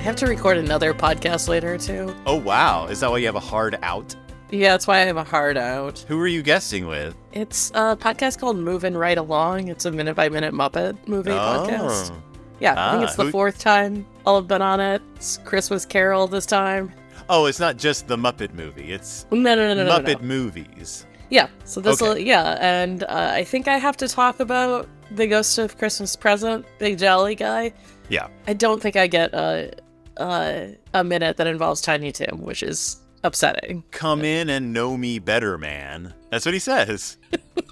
have to record another podcast later, too. Oh, wow. Is that why you have a hard out? Yeah, that's why I have a hard out. Who are you guesting with? It's a podcast called Moving Right Along. It's a minute-by-minute Muppet movie podcast. Yeah, I think it's the fourth time I'll have been on it. It's Christmas Carol this time. Oh, it's not just the Muppet movie. It's no, Muppet movies. Yeah, so this will, and I think I have to talk about the Ghost of Christmas Present, Big Jolly Guy. Yeah. I don't think I get a minute that involves Tiny Tim, which is upsetting. Come in and know me better, man. That's what he says.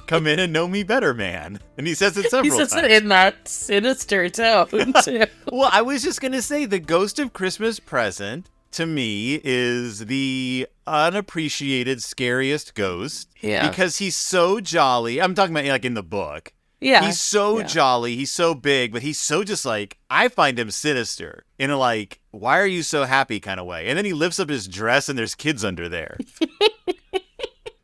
Come in and know me better, man. And he says it several times. He says it in that sinister tone, too. Well, I was just going to say, the Ghost of Christmas Present, to me, is the unappreciated, scariest ghost. Yeah. Because he's so jolly. I'm talking about, like, in the book. Yeah. He's so jolly. He's so big, but he's so just, like, I find him sinister in a, like, why are you so happy kind of way. And then he lifts up his dress and there's kids under there.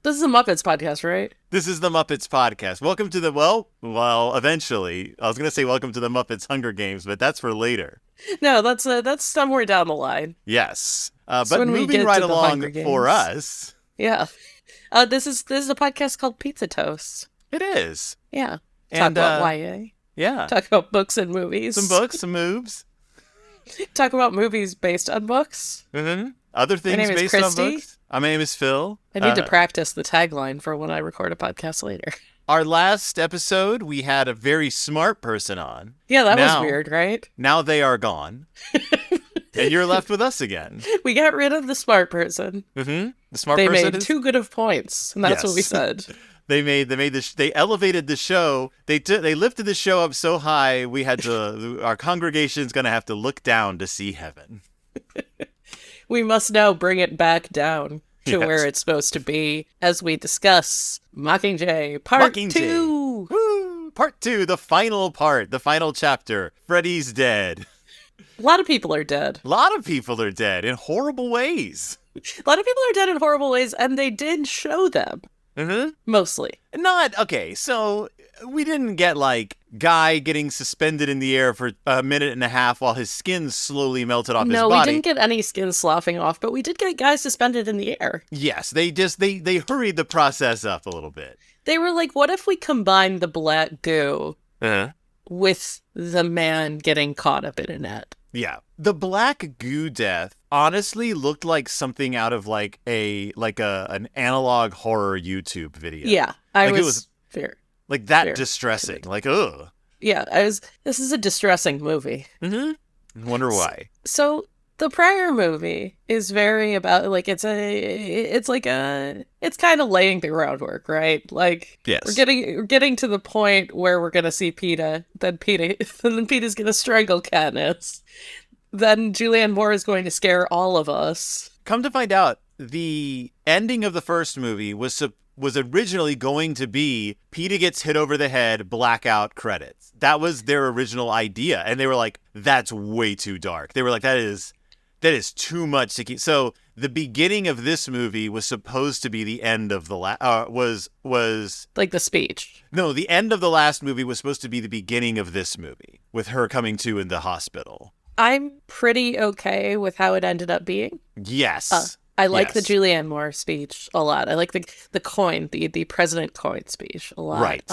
This is a Muppets podcast, right? This is the Muppets podcast. Welcome to the, well, eventually. I was going to say welcome to the Muppets Hunger Games, but that's for later. No, that's somewhere down the line. Yes. So but moving right along for us. Yeah. This is a podcast called Pizza Toast. It is. Yeah. Talk about YA. Yeah. Talk about books and movies. Some books, some moves. Talk about movies based on books. Mm-hmm. Other things based on books. My name is Phil. I need to practice the tagline for when I record a podcast later. Our last episode, we had a very smart person on. Yeah, that was weird, right? Now they are gone. And you're left with us again. We got rid of the smart person. Mm-hmm. The smart person. They made too good of points, and that's what we said. They elevated the show. They lifted the show up so high, we had to. Our congregation's gonna have to look down to see heaven. We must now bring it back down to where it's supposed to be as we discuss Mockingjay Part 2. Woo! Part 2, the final part, the final chapter. Freddy's dead. A lot of people are dead. A lot of people are dead in horrible ways. A lot of people are dead in horrible ways, and they did show them. Mm-hmm. Mostly. Okay, so we didn't get, like, Guy getting suspended in the air for a minute and a half while his skin slowly melted off his body. No, we didn't get any skin sloughing off, but we did get Guy suspended in the air. Yes, they hurried the process up a little bit. They were like, what if we combine the black goo with the man getting caught up in a net? Yeah. The black goo death honestly looked like something out of like an analog horror YouTube video. Yeah. It was fair. Like that fair. Distressing. Like, ugh. Yeah, this is a distressing movie. Mm-hmm. Wonder why. So the prior movie is very about like it's kind of laying the groundwork, right? Like yes. we're getting to the point where we're gonna see PETA, then PETA's gonna strangle Katniss. Then Julianne Moore is going to scare all of us. Come to find out, the ending of the first movie was originally going to be PETA gets hit over the head, blackout, credits. That was their original idea, and they were like, "That's way too dark." They were like, "That is too much to keep." So the beginning of this movie was supposed to be the end of the was like the speech. No, the end of the last movie was supposed to be the beginning of this movie with her coming to in the hospital. I'm pretty okay with how it ended up being. Yes. I like the Julianne Moore speech a lot. I like the coin, the President Coin speech a lot. Right.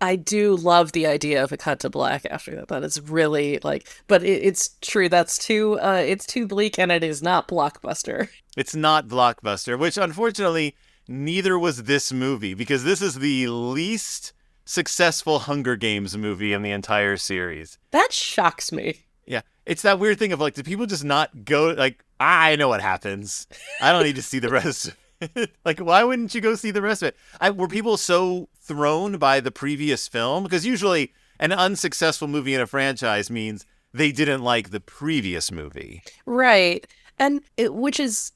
I do love the idea of a cut to black after that. That is really like, but it's true. That's too, it's too bleak, and it is not blockbuster. It's not blockbuster, which unfortunately neither was this movie, because this is the least successful Hunger Games movie in the entire series. That shocks me. Yeah. It's that weird thing of like, do people just not go like, I know what happens. I don't need to see the rest of it. Like, why wouldn't you go see the rest of it? Were people so thrown by the previous film? Because usually an unsuccessful movie in a franchise means they didn't like the previous movie. Right. And which is,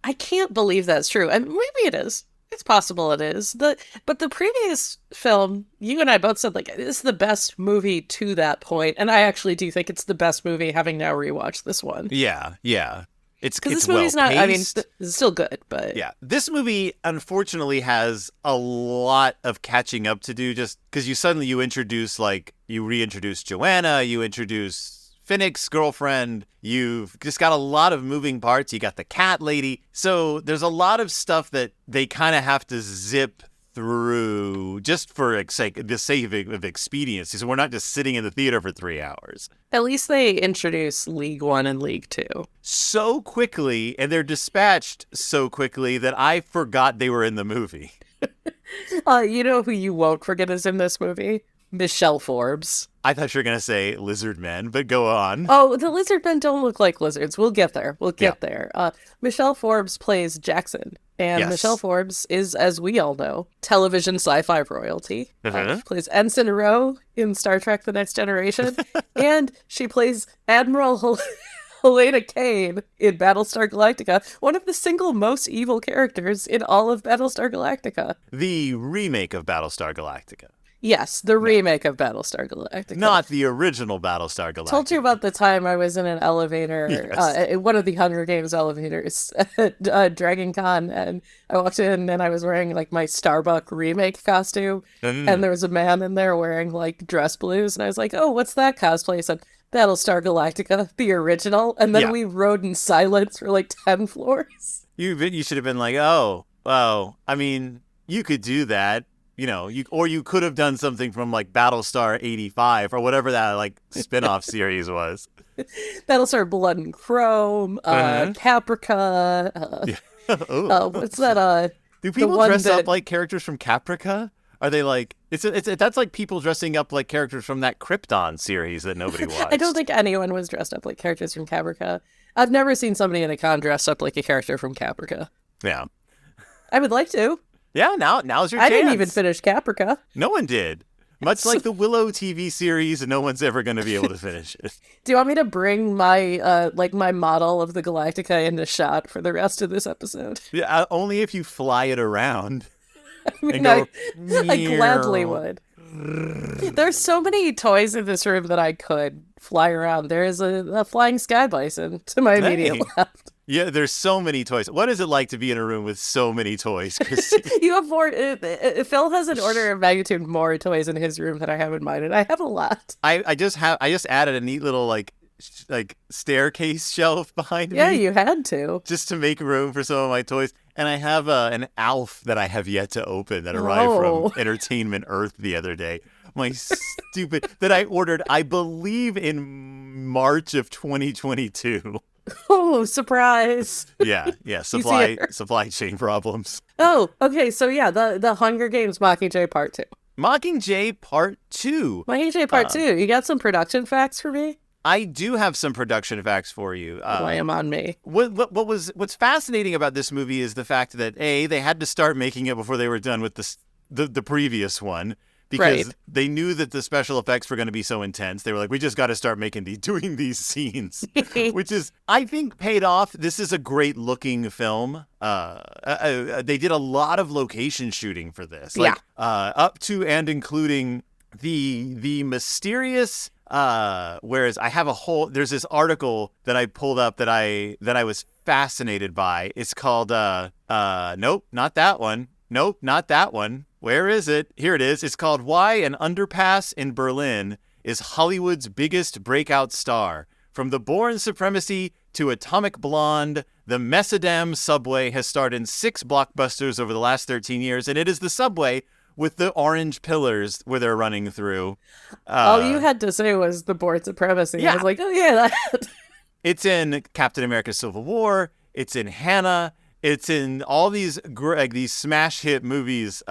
I can't believe that's true. I mean, maybe it is. It's possible it is. But the previous film, you and I both said, like, it's the best movie to that point. And I actually do think it's the best movie, having now rewatched this one. Yeah, yeah. It's this movie's not, I mean, it's still good, but... Yeah, this movie, unfortunately, has a lot of catching up to do, just because you reintroduce Joanna, you introduce Finnick's girlfriend. You've just got a lot of moving parts. You got the cat lady. So there's a lot of stuff that they kind of have to zip through just for the sake of expediency. So we're not just sitting in the theater for 3 hours. At least they introduce League One and League Two So quickly, and they're dispatched so quickly that I forgot they were in the movie. You know who you won't forget is in this movie? Michelle Forbes. I thought you were going to say lizard men, but go on. Oh, the lizard men don't look like lizards. We'll get there. We'll get there. Michelle Forbes plays Jackson. And Yes. Michelle Forbes is, as we all know, television sci-fi royalty. She plays Ensign Rowe in Star Trek The Next Generation. And she plays Admiral Helena Kane in Battlestar Galactica, one of the single most evil characters in all of Battlestar Galactica. The remake of Battlestar Galactica. Yes, the remake of Battlestar Galactica. Not the original Battlestar Galactica. Told you about the time I was in an elevator, Yes. one of the Hunger Games elevators at Dragon Con, and I walked in and I was wearing like my Starbuck remake costume, and there was a man in there wearing like dress blues, and I was like, oh, what's that cosplay? He said, Battlestar Galactica, the original, and then we rode in silence for like 10 floors. You should have been like, oh, I mean, you could do that. You know, you could have done something from like Battlestar 85 or whatever that like spin-off series was. Battlestar Blood and Chrome, Caprica, what's that? Do people dress up like characters from Caprica? Are they like that's like people dressing up like characters from that Krypton series that nobody watched? I don't think anyone was dressed up like characters from Caprica. I've never seen somebody in a con dressed up like a character from Caprica. Yeah. I would like to. Yeah, now's your chance. I didn't even finish Caprica. No one did. Much like the Willow TV series, no one's ever going to be able to finish it. Do you want me to bring my my model of the Galactica into shot for the rest of this episode? Yeah, only if you fly it around. I mean, and I gladly would. There's so many toys in this room that I could fly around. There is a flying sky bison to my immediate left. Yeah, there's so many toys. What is it like to be in a room with so many toys, Christy? You have more. Phil has an order of magnitude more toys in his room than I have in mine, and I have a lot. I just added a neat little like staircase shelf behind me. Yeah, you had to. Just to make room for some of my toys. And I have an Alf that I have yet to open that arrived from Entertainment Earth the other day. My stupid that I ordered, I believe, in March of 2022. Oh, surprise. Yeah. Supply chain problems. Oh, okay. So yeah, the Hunger Games Mockingjay Part 2. Mockingjay Part 2. Mockingjay Part 2. You got some production facts for me? I do have some production facts for you. Lay them on me. What's fascinating about this movie is the fact that they had to start making it before they were done with the previous one. Because they knew that the special effects were going to be so intense. They were like, we just got to start doing these scenes, which is, I think, paid off. This is a great looking film. They did a lot of location shooting for this, up to and including the mysterious. Whereas I have there's this article that I pulled up that I was fascinated by. It's called nope, not that one. Nope, not that one. Where is it? Here it is. It's called Why an Underpass in Berlin is Hollywood's Biggest Breakout Star. From the Bourne Supremacy to Atomic Blonde, the Messedam subway has starred in 6 blockbusters over the last 13 years, and it is the subway with the orange pillars where they're running through. All you had to say was the Bourne Supremacy. Yeah. I was like, oh yeah, that. It's in Captain America Civil War. It's in Hannah. It's in all these these smash hit movies,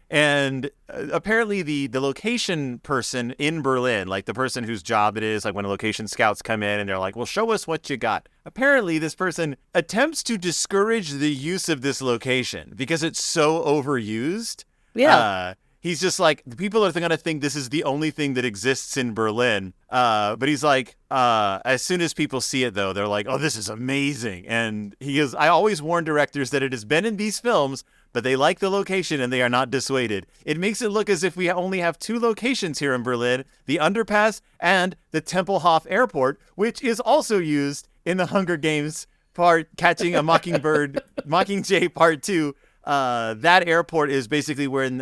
and apparently the location person in Berlin, like the person whose job it is, like when location scouts come in and they're like, well, show us what you got. Apparently this person attempts to discourage the use of this location because it's so overused. Yeah. He's just like, the people are going to think this is the only thing that exists in Berlin. But he's like, as soon as people see it, though, they're like, oh, this is amazing. And he is, I always warn directors that it has been in these films, but they like the location and they are not dissuaded. It makes it look as if we only have 2 locations here in Berlin, the underpass and the Tempelhof Airport, which is also used in the Hunger Games part, Catching a Mockingbird, Mockingjay Part 2. that airport is basically when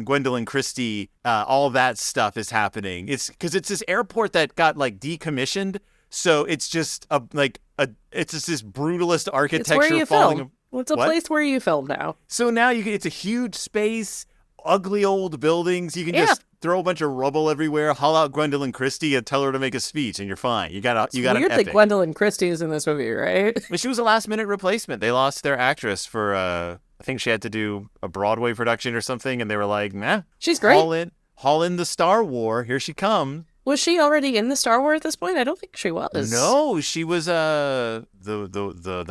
Gwendolyn Christie, all that stuff is happening. It's because it's this airport that got like decommissioned, so it's just it's just this brutalist architecture. It's where you film. Well, it's a What? place where you film now. So now it's a huge space, ugly old buildings. You can just throw a bunch of rubble everywhere, haul out Gwendolyn Christie and tell her to make a speech, and you're fine. You got an Weird epic. that Gwendolyn Christie is in this movie, right? But she was a last-minute replacement. They lost their actress for, I think she had to do a Broadway production or something, and they were like, nah. She's great. Haul in the Star War. Here she comes. Was she already in the Star Wars at this point? I don't think she was. No, she was the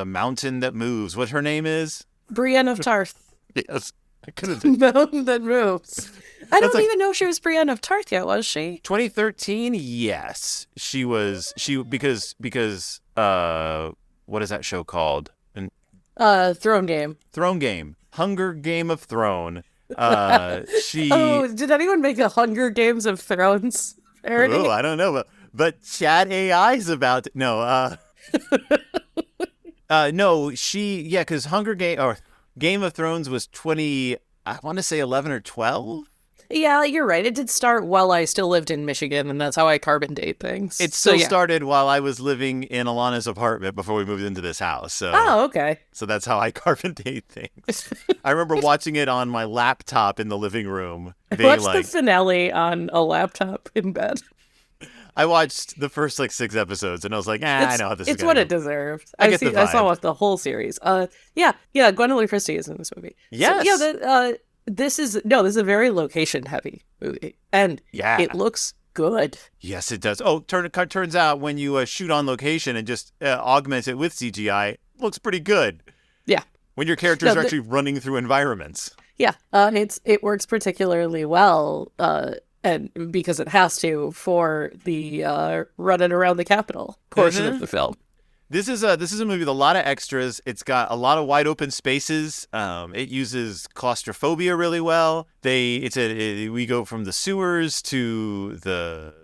mountain that moves. What her name is? Brienne of Tarth. Yes. I could have. Mountain that moves. I don't even know she was Brienne of Tarth yet, was she? 2013, yes. She was because what is that show called? Throne Game. Throne Game. Hunger Game of Throne. She Oh, did anyone make a Hunger Games of Thrones parody? Oh, I don't know, but Chat AI's about no, no, because Game of Thrones was 20, I want to say 11 or 12. Yeah, you're right. It did start while I still lived in Michigan, and that's how I carbon date things. It still started while I was living in Alana's apartment before we moved into this house. So, okay. So that's how I carbon date things. I remember watching it on my laptop in the living room. What's the finale on a laptop in bed? I watched the first 6 episodes, and I was like, I know how this is going to go. It's what it deserved. I saw the whole series. Gwendolyn Christie is in this movie. Yes. So, this is a very location heavy movie, and it looks good. Yes, it does. Oh, turns out when you shoot on location and just augment it with CGI, it looks pretty good. Yeah. When your characters are actually running through environments. Yeah, it works particularly well, and because it has to for the running around the Capitol portion of the film. This is a movie with a lot of extras. It's got a lot of wide open spaces. It uses claustrophobia really well. We go from the sewers to the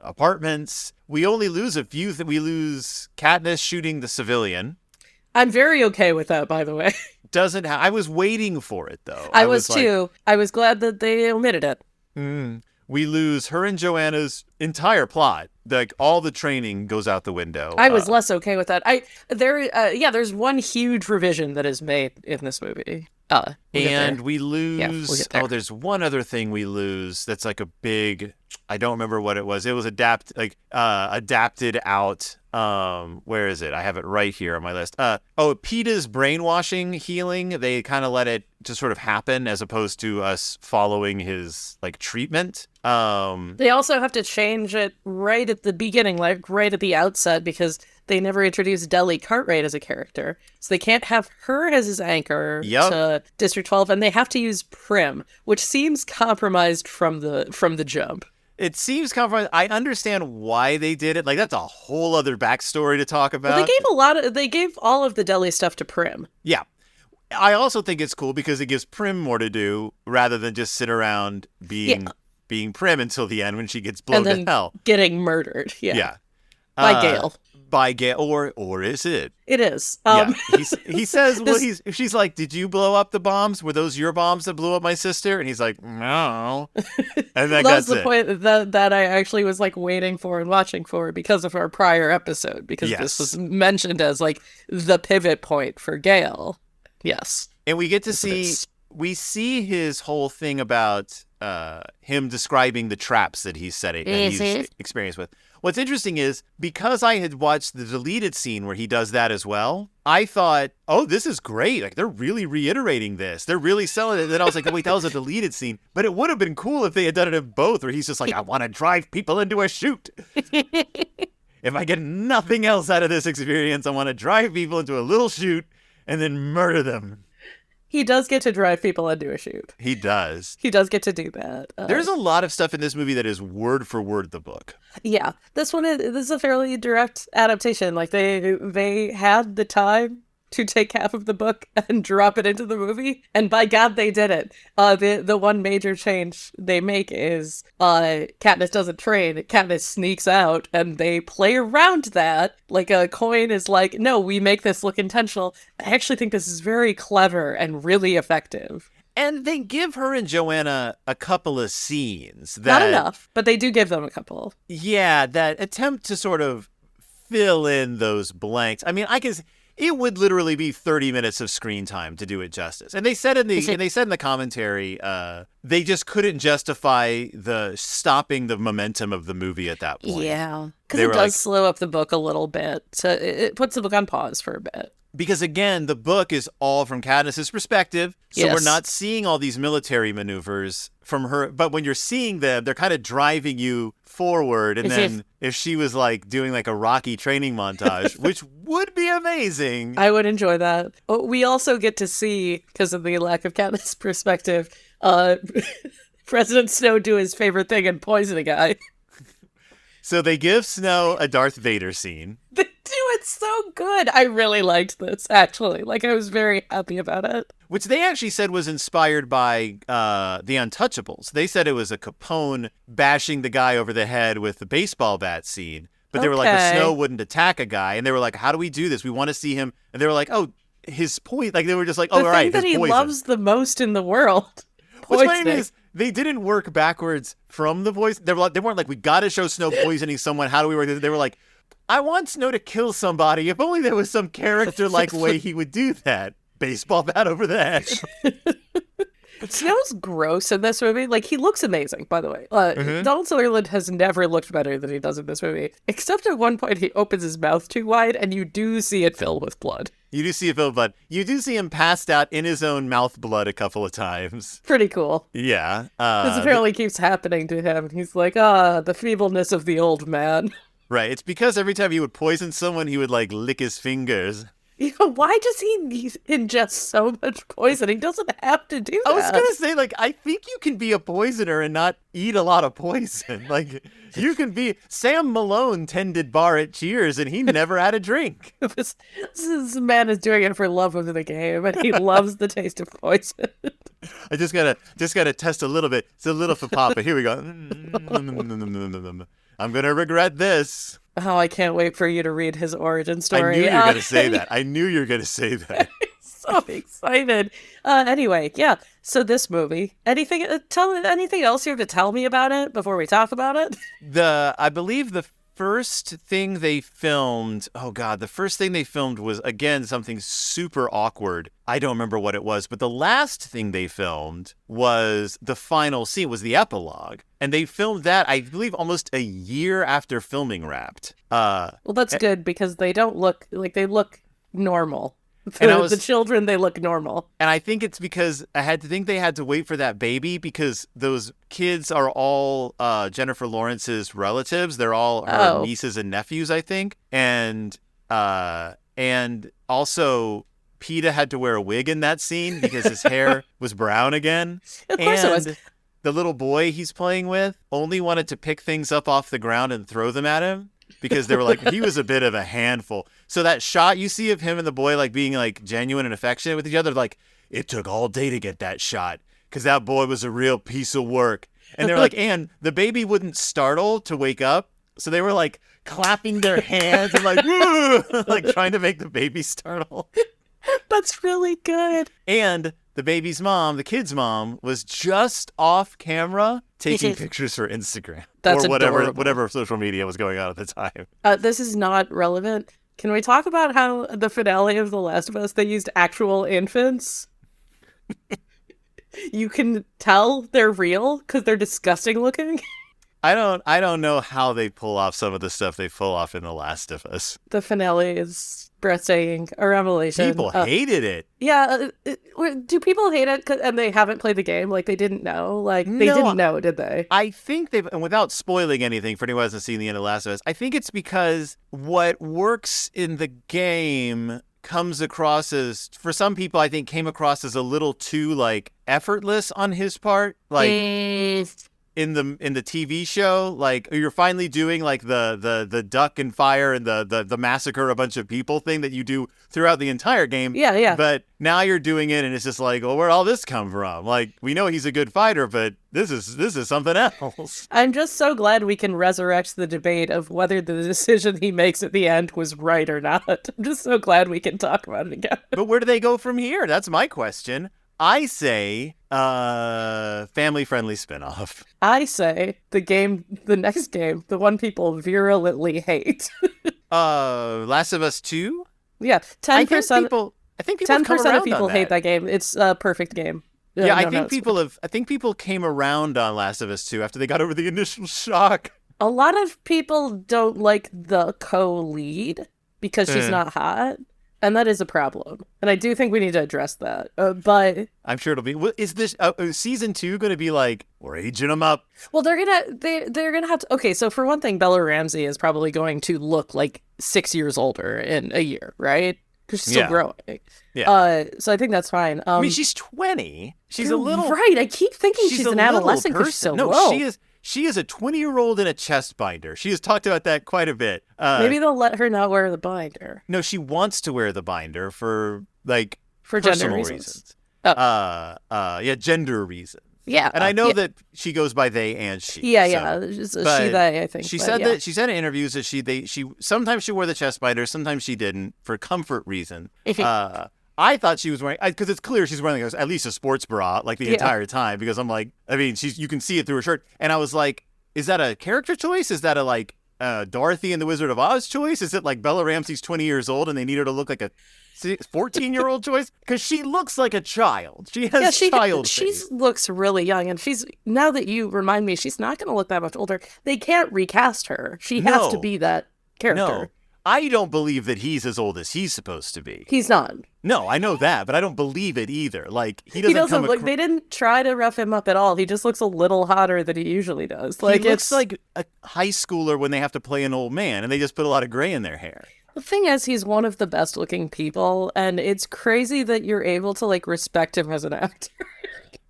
apartments. We only lose a few. We lose Katniss shooting the civilian. I'm very okay with that, by the way. I was waiting for it though. I was too. I was glad that they omitted it. We lose her and Joanna's entire plot. Like all the training goes out the window. I was less okay with that. There's one huge revision that is made in this movie. We lose. There's one other thing we lose. That's like a big. I don't remember what it was. It was adapted out. Where is it? I have it right here on my list. Peeta's brainwashing healing. They kind of let it just sort of happen as opposed to us following his treatment. They also have to change it right at the beginning, right at the outset, because they never introduced Deli Cartwright as a character. So they can't have her as his anchor to District 12, and they have to use Prim, which seems compromised from the jump. It seems compromised. I understand why they did it. That's a whole other backstory to talk about. Well, they gave all of the Deli stuff to Prim. Yeah. I also think it's cool because it gives Prim more to do rather than just sit around being Prim until the end when she gets blown to hell. Getting murdered. Yeah. By Gale. By Gale, or is it? It is. He says, she's like, did you blow up the bombs? Were those your bombs that blew up my sister? And he's like, no. And that's the point that I actually was waiting for and watching for because of our prior episode, because this was mentioned as the pivot point for Gale. Yes. And we get to see his whole thing about him describing the traps that he's setting, that he's experienced with. What's interesting is, because I had watched the deleted scene where he does that as well, I thought, oh, this is great. They're really reiterating this. They're really selling it. And then I was like, oh, wait, that was a deleted scene. But it would have been cool if they had done it in both, where he's just like, I want to drive people into a chute. If I get nothing else out of this experience, I want to drive people into a little chute and then murder them. He does get to drive people into a chute. He does. He does get to do that. There's a lot of stuff in this movie that is word for word the book. Yeah, this is a fairly direct adaptation. They had the time to take half of the book and drop it into the movie, and by God, they did it. The one major change they make is Katniss doesn't train. Katniss sneaks out, and they play around that. Like a coin is like, no, we make this look intentional. I actually think this is very clever and really effective. And they give her and Joanna a couple of scenes that... Not enough, but they do give them a couple. Yeah, that attempt to sort of fill in those blanks. I mean, it would literally be 30 minutes of screen time to do it justice. And they said in the commentary, they just couldn't justify the stopping the momentum of the movie at that point. Yeah, because it does slow up the book a little bit. So it puts the book on pause for a bit. Because, again, the book is all from Katniss's perspective, so yes. We're not seeing all these military maneuvers from her. But when you're seeing them, they're kind of driving you forward. And then if she was, like, doing, like, a Rocky training montage, which would be amazing. I would enjoy that. We also get to see, because of the lack of Katniss's perspective, President Snow do his favorite thing and poison a guy. So they give Snow a Darth Vader scene. They do it so good. I really liked this, actually. Like, I was very happy about it. Which they actually said was inspired by The Untouchables. They said it was a Capone bashing the guy over the head with the baseball bat scene. But they were like, the Snow wouldn't attack a guy. And they were like, how do we do this? We want to see him. And they were like, oh, his point. Like, they were just like, oh, all right, his poison. The thing that he loves the most in the world. What's funny is they didn't work backwards from the poison. They weren't like, we got to show Snow poisoning someone. How do we work this? They were like, I want Snow to kill somebody. If only there was some character-like way he would do that. Baseball bat over the head. Snow's gross in this movie. Like, he looks amazing, by the way. Donald Sutherland has never looked better than he does in this movie. Except at one point, he opens his mouth too wide, and you do see it fill with blood. You do see it fill with blood. You do see him passed out in his own mouth blood a couple of times. Pretty cool. Yeah. This apparently keeps happening to him. He's like, the feebleness of the old man. Right. It's because every time he would poison someone, he would, like, lick his fingers. You know, why does he ingest so much poison? He doesn't have to do that. I was going to say, like, I think you can be a poisoner and not eat a lot of poison. Like, you can be... Sam Malone tended bar at Cheers, and he never had a drink. This man is doing it for love of the game, and he loves the taste of poison. I just gotta test a little bit. It's a little for Papa. Here we go. I'm going to regret this. Oh, I can't wait for you to read his origin story. I knew you were going to say that. I knew you were going to say that. So excited. Anyway, yeah. So this movie, anything else you have to tell me about it before we talk about it? I believe the first thing they filmed, the first thing they filmed was, again, something super awkward. I don't remember what it was, but the last thing they filmed was the final scene, was the epilogue. And they filmed that, I believe, almost a year after filming wrapped. Well, that's good because they don't look, like, they look normal. The children, they look normal. And I think it's because they had to wait for that baby because those kids are all Jennifer Lawrence's relatives. They're all her nieces and nephews, I think. And also PETA had to wear a wig in that scene because his hair was brown again. Of course it was. The little boy he's playing with only wanted to pick things up off the ground and throw them at him. Because they were like, he was a bit of a handful. So that shot you see of him and the boy, like, being, like, genuine and affectionate with each other, like, it took all day to get that shot because that boy was a real piece of work. And they're like, and the baby wouldn't startle to wake up. So they were, like, clapping their hands and, like, like, trying to make the baby startle. That's really good. And the baby's mom, the kid's mom, was just off camera taking pictures for Instagram. That's or adorable. whatever social media was going on at the time. This is not relevant. Can we talk about how the finale of The Last of Us, they used actual infants? You can tell they're real because they're disgusting looking. I don't know how they pull off some of the stuff they pull off in The Last of Us. The finale is breathtaking, a revelation. People hated it. Yeah, do people hate it and they haven't played the game? Like, they didn't know? Like, they didn't know, did they? I think and without spoiling anything for anyone who hasn't seen the end of The Last of Us, I think it's because what works in the game comes across as, for some people, I think came across as a little too, like, effortless on his part. Like... in the TV show, like you're finally doing like the duck and fire and the massacre a bunch of people thing that you do throughout the entire game. Yeah. But now you're doing it, and it's just like, well, where'd all this come from? Like, we know he's a good fighter, but this is something else. I'm just so glad we can resurrect the debate of whether the decision he makes at the end was right or not. I'm just so glad we can talk about it again. But where do they go from here? That's my question. I say family-friendly spinoff. I say the next game, the one people virulently hate. Last of Us 2? Yeah, 10%. I think people 10% of people hate that game. It's a perfect game. Yeah, I think people came around on Last of Us 2 after they got over the initial shock. A lot of people don't like the co-lead because she's not hot. And that is a problem. And I do think we need to address that. But I'm sure it'll be. Is this season 2 going to be like, we're aging them up? Well, they're gonna have to. Okay, so for one thing, Bella Ramsey is probably going to look like 6 years older in a year, right? Because she's still growing. Yeah. So I think that's fine. I mean, she's 20. She's a little right. I keep thinking she's an adolescent because she's so low. She is a 20-year-old in a chest binder. She has talked about that quite a bit. Maybe they'll let her not wear the binder. No, she wants to wear the binder for gender reasons. Gender reasons. Yeah, and I know that she goes by they and she. Yeah. She, they, I think. She said that she said in interviews that she sometimes she wore the chest binder, sometimes she didn't for comfort reason. I thought she was wearing, because it's clear she's wearing at least a sports bra like the entire time, because I'm like, I mean, you can see it through her shirt. And I was like, is that a character choice? Is that a Dorothy and the Wizard of Oz choice? Is it like Bella Ramsey's 20 years old and they need her to look like a 14-year-old choice? Because she looks like a child. She has child face. She looks really young. And now that you remind me, she's not going to look that much older. They can't recast her. She has to be that character. No. I don't believe that he's as old as he's supposed to be. He's not. No, I know that, but I don't believe it either. Like, he doesn't look. They didn't try to rough him up at all. He just looks a little hotter than he usually does. Like, he looks like a high schooler when they have to play an old man, and they just put a lot of gray in their hair. The thing is, he's one of the best looking people, and it's crazy that you're able to respect him as an actor.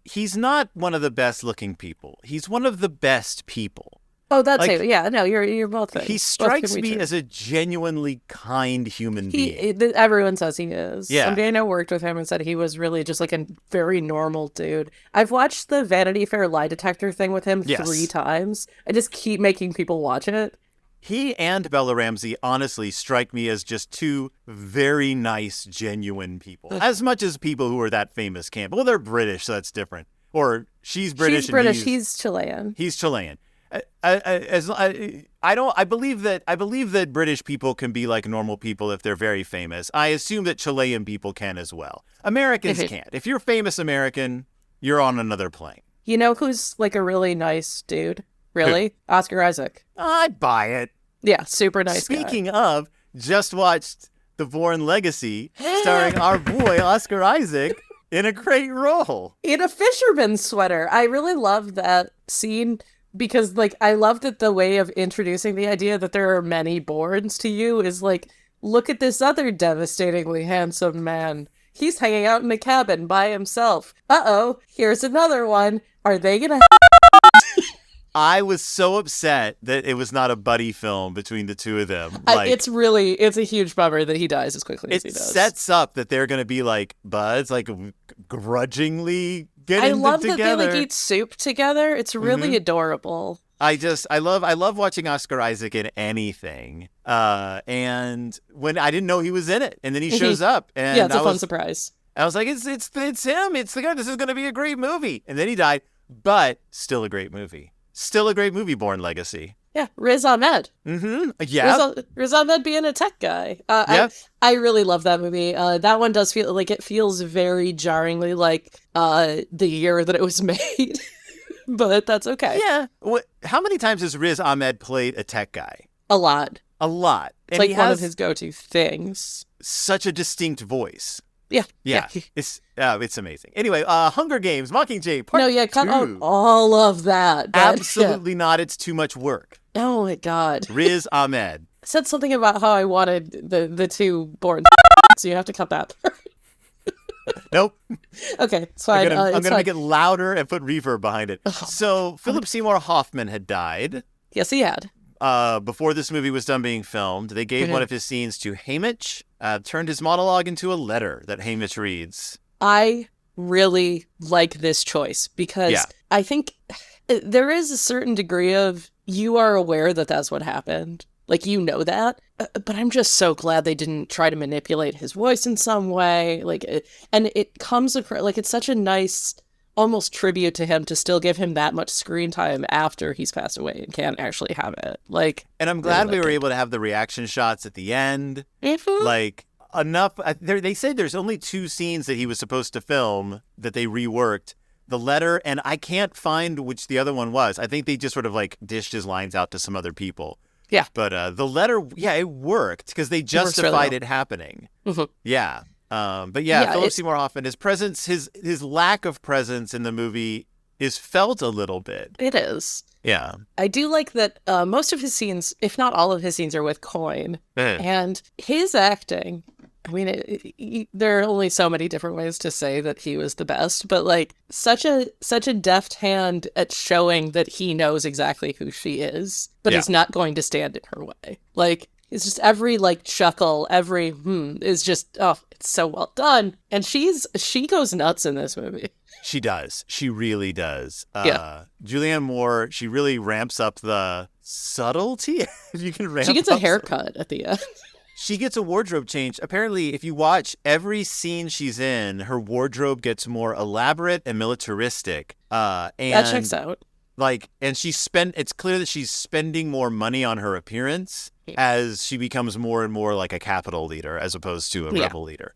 He's not one of the best looking people. He's one of the best people. Oh, that's it. Yeah, no, you're both things. He strikes me as a genuinely kind human being. Everyone says he is. Yeah. Somebody I know worked with him and said he was really just like a very normal dude. I've watched the Vanity Fair lie detector thing with him 3 times. I just keep making people watch it. He and Bella Ramsey honestly strike me as just 2 very nice, genuine people. As much as people who are that famous can't. Well, they're British, so that's different. Or she's British. She's British. He's Chilean. He's Chilean. I believe that British people can be like normal people if they're very famous. I assume that Chilean people can as well. Americans can't. If you're famous American, you're on another plane. You know who's like a really nice dude? Really? Who? Oscar Isaac. I'd buy it. Yeah, super nice Speaking of, just watched The Bourne Legacy, starring our boy Oscar Isaac in a great role. In a fisherman's sweater. I really love that scene. Because, I love that the way of introducing the idea that there are many Bournes to you is look at this other devastatingly handsome man. He's hanging out in a cabin by himself. Uh-oh, here's another one. Are they gonna I was so upset that it was not a buddy film between the two of them. It's a huge bummer that he dies as quickly as he does. It sets up that they're going to be buds, grudgingly getting together. I love that they eat soup together. It's really adorable. I love watching Oscar Isaac in anything. And when I didn't know he was in it, and then he shows up, and it's a fun surprise. I was like, it's him. It's the guy. This is going to be a great movie. And then he died, but still a great movie. Still a great movie, Bourne Legacy. Yeah, Riz Ahmed. Mm-hmm. Yeah. Riz Ahmed being a tech guy. I really love that movie. That one does feel like it feels very jarringly like the year that it was made. But that's okay. Yeah. How many times has Riz Ahmed played a tech guy? A lot. A lot. It's and one of his go-to things. Such a distinct voice. Yeah. It's amazing. Anyway, Hunger Games, Mockingjay, Part 2. Cut out all of that. Absolutely not. It's too much work. Oh my God. Riz Ahmed. I said something about how I wanted the 2 Bourne, so you have to cut that part. Nope. Okay, it's fine. I'm It's gonna fine. make it louder and put reverb behind it. Oh, So Philip Seymour Hoffman had died yes, he had. before this movie was done being filmed. They gave one Mhm. of his scenes to Haymitch, turned his monologue into a letter that Haymitch reads. I really like this choice Yeah. because I think there is a certain degree of you are aware that that's what happened. Like, you know that. But I'm just so glad they didn't try to manipulate his voice in some way. And it comes across like it's such a nice, almost tribute to him to still give him that much screen time after he's passed away and can't actually have it. Like, And I'm glad we were able to have the reaction shots at the end. Mhm. Like, enough. They said there's only 2 scenes that he was supposed to film that they reworked. The letter, and I can't find which the other one was. I think they just sort of like dished his lines out to some other people. Yeah. But the letter, yeah, it worked because they works really justified well. it happening. Mhm. Yeah. But yeah, Yeah, Philip Seymour Hoffman, his presence, his lack of presence in the movie is felt a little bit. It is. Yeah. I do like that most of his scenes, if not all of his scenes, are with Coyne. And his acting, I mean, there are only so many different ways to say that he was the best, but like such a deft hand at showing that he knows exactly who she is, but Yeah. is not going to stand in her way. Like, it's just every like chuckle, every is just, oh, it's so well done. And she goes nuts in this movie. She does. She really does. Yeah. Julianne Moore, she really ramps up the subtlety. If you can ramp She gets a up haircut at the end. She gets a wardrobe change. Apparently, if you watch every scene she's in, her wardrobe gets more elaborate and militaristic. And That checks out. like, and it's clear that she's spending more money on her appearance as she becomes more and more like a capital leader as opposed to a rebel leader.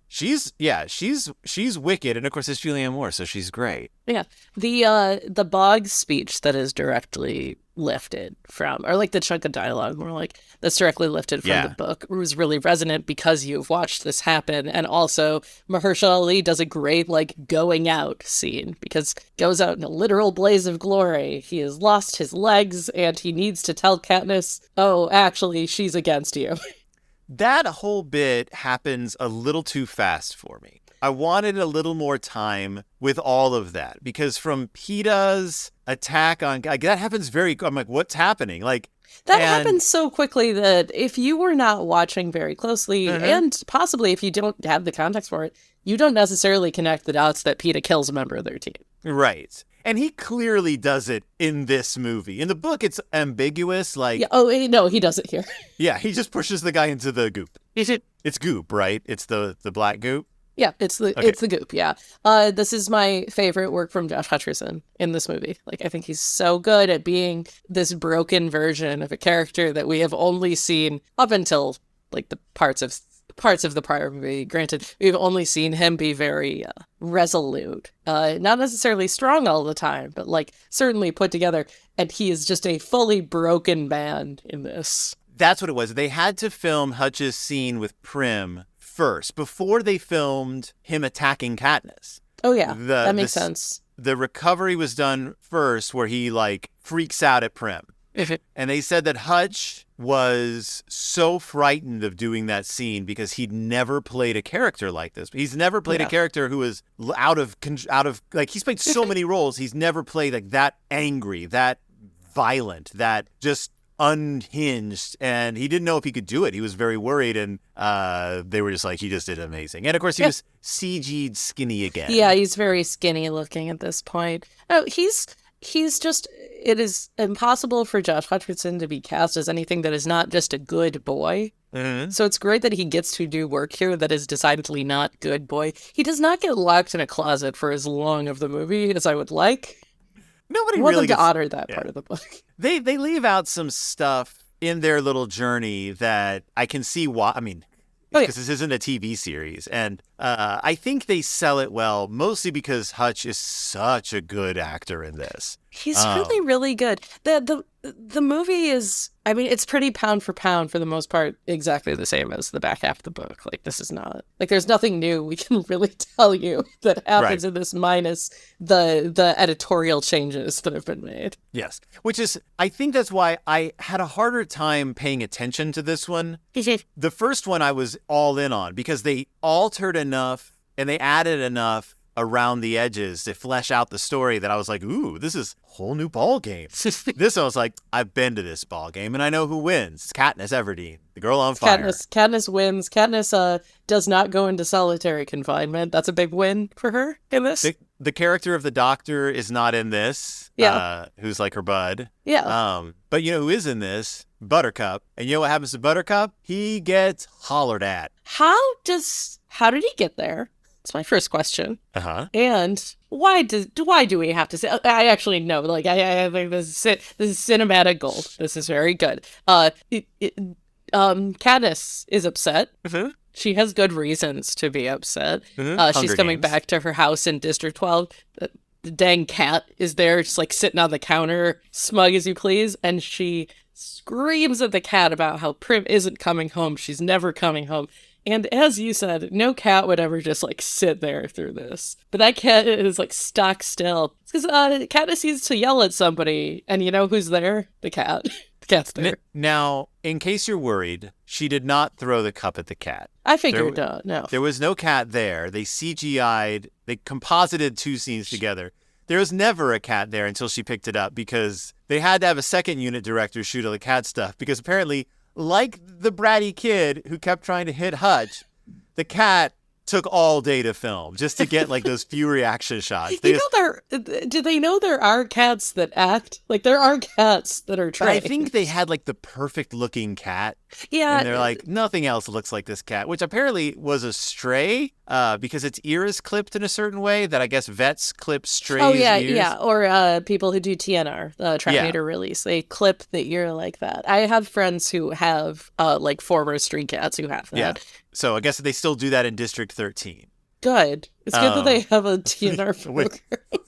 She's wicked, and of course it's Julianne Moore, so she's great. Yeah. The Boggs speech that is directly lifted from, or like the chunk of dialogue more like that's directly lifted from the book, was really resonant because you've watched this happen. And also Mahershala Ali does a great like going out scene because goes out in a literal blaze of glory. He has lost his legs and he needs to tell Katniss, oh, actually she's against you. That whole bit happens a little too fast for me. I wanted a little more time with all of that because from Peeta's attack on, like, that happens I'm like, what's happening? Like, that happens so quickly that if you were not watching very closely, and possibly if you don't have the context for it, you don't necessarily connect the dots that Peeta kills a member of their team. Right. And he clearly does it in this movie. In the book, it's ambiguous. Like, yeah, oh, no, he does it here. Yeah, he just pushes the guy into the goop. It's goop, right? It's the black goop. Yeah, it's the goop. Yeah, this is my favorite work from Josh Hutcherson in this movie. Like, I think he's so good at being this broken version of a character that we have only seen up until like the parts of the prior movie. Granted, we've only seen him be very resolute, not necessarily strong all the time, but like certainly put together. And he is just a fully broken man in this. That's what it was. They had to film Hutch's scene with Prim first before they filmed him attacking Katniss. Oh yeah, that makes sense. The recovery was done first where he like freaks out at Prim. And they said that Hutch was so frightened of doing that scene because he'd never played a character like this. He's never played a character who was out of like, he's played so many roles. He's never played like that angry, that violent, that just unhinged, and he didn't know if he could do it. He was very worried, and they were just like, he just did amazing. And of course, he was CG'd skinny again. Yeah, he's very skinny looking at this point. Oh, he's just, it is impossible for Josh Hutcherson to be cast as anything that is not just a good boy. So it's great that he gets to do work here that is decidedly not good boy. He does not get locked in a closet for as long of the movie as I would like. Nobody want really them to gets, honor that part of the book. They leave out some stuff in their little journey that I can see why. I mean, because this isn't a TV series, and I think they sell it well, mostly because Hutch is such a good actor in this. He's really, really good. The movie is, I mean, it's pretty pound for pound for the most part, exactly the same as the back half of the book. Like, this is not, like, there's nothing new we can really tell you that happens in this minus the editorial changes that have been made. Yes. Which is, I think that's why I had a harder time paying attention to this one. The first one I was all in on because they altered enough and they added enough around the edges to flesh out the story that I was like, ooh, this is a whole new ball game. This, I was like, I've been to this ball game and I know who wins. It's Katniss Everdeen, the girl on fire. Katniss wins. Katniss does not go into solitary confinement. That's a big win for her in this. The character of the Doctor is not in this. Yeah. Who's like her bud. Yeah. But you know who is in this? Buttercup. And you know what happens to Buttercup? He gets hollered at. How did he get there? It's my first question. Uh-huh. And why do we have to say? I actually know. Like I think this is cinematic gold. This is very good. Katniss is upset. Mm-hmm. She has good reasons to be upset. Mm-hmm. She's coming back to her house in District 12. The dang cat is there, just like sitting on the counter, smug as you please, and she screams at the cat about how Prim isn't coming home. She's never coming home. And as you said, no cat would ever just like sit there through this. But that cat is like stock still. It's because Katniss needs to yell at somebody, and you know who's there? The cat. The cat's there. Now, in case you're worried, she did not throw the cup at the cat. I figured no. There was no cat there. They CGI'd, they composited two scenes together. There was never a cat there until she picked it up because they had to have a second unit director shoot all the cat stuff because apparently, like the bratty kid who kept trying to hit Hutch, the cat took all day to film just to get like those few reaction shots. Do they know there are cats that act? Like there are cats that are trained. I think they had like the perfect looking cat. Yeah. And they're like, nothing else looks like this cat, which apparently was a stray because its ear is clipped in a certain way that I guess vets clip strays' ears. Yeah. Or people who do TNR, trap meter release, they clip the ear like that. I have friends who have like former street cats who have that. Yeah. So I guess they still do that in District 13. Good. It's good that they have a TNR program.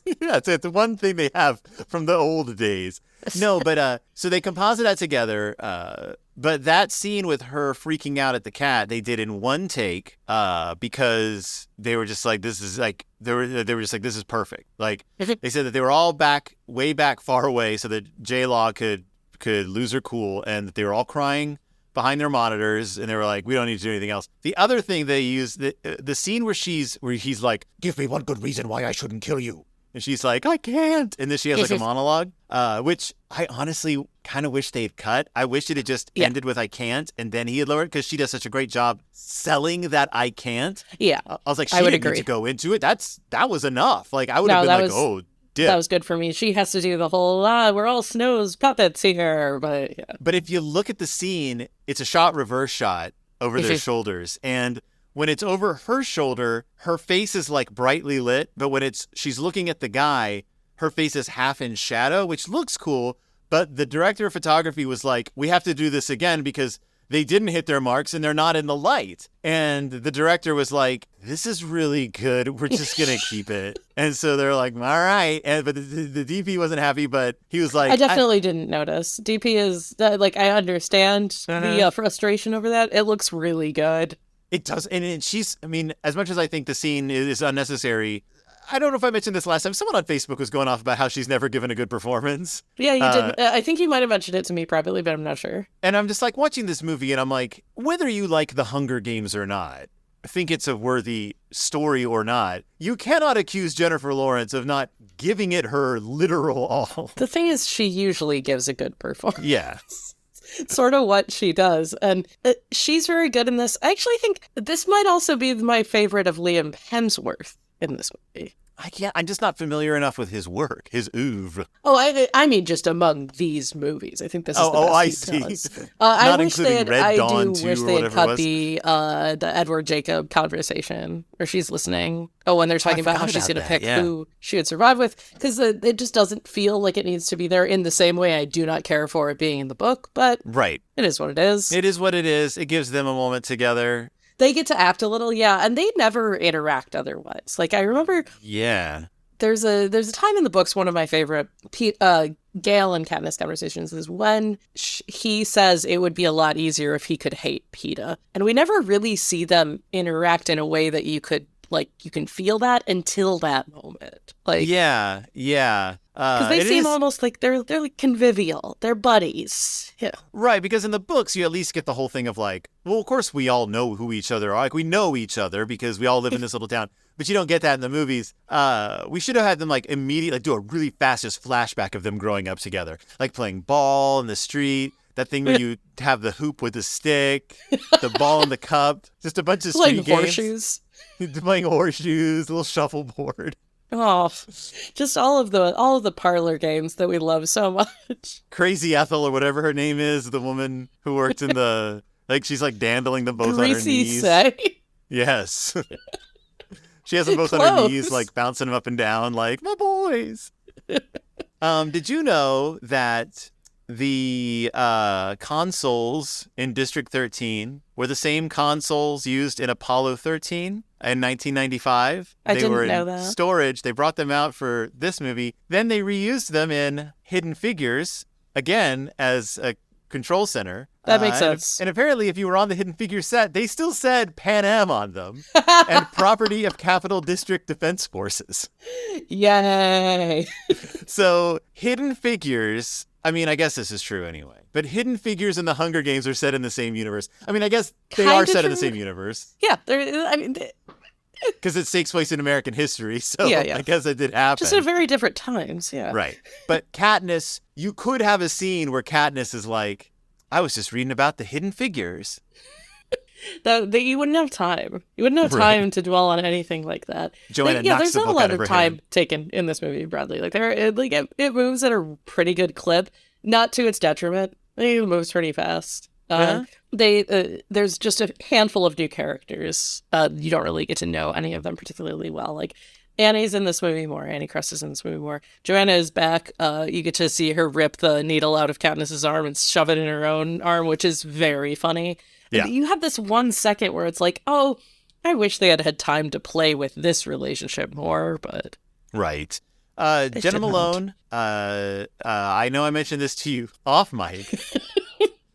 Yeah, it's the one thing they have from the old days. No, but so they composite that together. But that scene with her freaking out at the cat, they did in one take because they were just like, this is like, they were just like, this is perfect. Like they said that they were all way back, far away so that J-Law could lose her cool and that they were all crying behind their monitors, and they were like, we don't need to do anything else. The other thing they used, the scene where he's like, give me one good reason why I shouldn't kill you. And she's like, I can't. And then she has like a monologue, which I honestly kind of wish they'd cut. I wish it had just ended with I can't, and then he had lowered, because she does such a great job selling that I can't. Yeah. I was like, she didn't need to go into it. That was enough. Like, I would have been like, oh, dip. That was good for me. She has to do the whole, we're all Snow's puppets here. But yeah. But if you look at the scene, it's a shot reverse shot over their shoulders. And when it's over her shoulder, her face is like brightly lit. But when she's looking at the guy, her face is half in shadow, which looks cool. But the director of photography was like, we have to do this again because they didn't hit their marks and they're not in the light. And the director was like, this is really good. We're just going to keep it. And so they're like, all right. But the DP wasn't happy, but he was like, I definitely didn't notice. DP is like, I understand the frustration over that. It looks really good. It does. And she's, I mean, as much as I think the scene is unnecessary, I don't know if I mentioned this last time. Someone on Facebook was going off about how she's never given a good performance. Yeah, you did. I think you might have mentioned it to me privately, but I'm not sure. And I'm just like watching this movie and I'm like, whether you like The Hunger Games or not, think it's a worthy story or not, you cannot accuse Jennifer Lawrence of not giving it her literal all. The thing is, she usually gives a good performance. Yeah. It's sort of what she does. And she's very good in this. I actually think this might also be my favorite of Liam Hemsworth in this movie. I'm just not familiar enough with his work, his oeuvre. Oh, I mean just among these movies. I think this is the best I he see. does. Not including Red Dawn 2 wish or they had whatever cut the Edward Jacob conversation where she's listening. Oh, when they're talking about how she's going to pick who she would survive with. Because it just doesn't feel like it needs to be there in the same way I do not care for it being in the book. But right. It is what it is. It is what it is. It gives them a moment together. They get to act a little, and they never interact otherwise. Like, I remember... Yeah. There's a time in the books, one of my favorite Gale and Katniss conversations is when he says it would be a lot easier if he could hate Peeta. And we never really see them interact in a way that you could like you can feel that until that moment. Like, Yeah, yeah. because they It seem is almost like they're like convivial. They're buddies. Yeah. right, because in the books you at least get the whole thing of like, well, of course we all know who each other are. Like we know each other because we all live in this little town. But you don't get that in the movies. We should have had them like immediately do a really fast just flashback of them growing up together, like playing ball in the street. That thing where you have the hoop with the stick, the ball in the cup, just a bunch of street Like games. horseshoes. Playing horseshoes, a little shuffleboard. Oh, just all of the parlor games that we love so much. Crazy Ethel or whatever her name is, the woman who worked in the like she's like dandling them both on her Greasy knees. say. Yes. She has them both on her knees, like bouncing them up and down, like, my boys. Did you know that the consoles in District 13 were the same consoles used in Apollo 13 in 1995? I They didn't were in know that. storage. They brought them out for this movie. Then they reused them in Hidden Figures, again, as a control center. That makes sense. And apparently, if you were on the Hidden Figures set, they still said Pan Am on them and property of Capital District Defense Forces. Yay. So Hidden Figures, I mean, I guess this is true anyway, but Hidden Figures and the Hunger Games are set in the same universe. I mean, I guess they Kind are of set in the true. same universe Yeah, I mean, because it takes place in American history. So Yeah. I guess it did happen. just at very different times. Yeah. Right. But Katniss, you could have a scene where Katniss is like, I was just reading about the Hidden Figures. That you wouldn't have time. You wouldn't have Right. time to dwell on anything like that. Joanna Yeah, knocks there's the not a book lot out of her time hand. taken in this movie, Bradley. Like it moves at a pretty good clip, not to its detriment. It moves pretty fast. Yeah. There's just a handful of new characters. You don't really get to know any of them particularly well. Like Annie's in this movie more. Annie Crest is in this movie more. Joanna is back. You get to see her rip the needle out of Katniss's arm and shove it in her own arm, which is very funny. Yeah. And you have this 1 second where it's like, oh, I wish they had had time to play with this relationship more, but Right. Jenna didn't. Malone, I know I mentioned this to you off mic.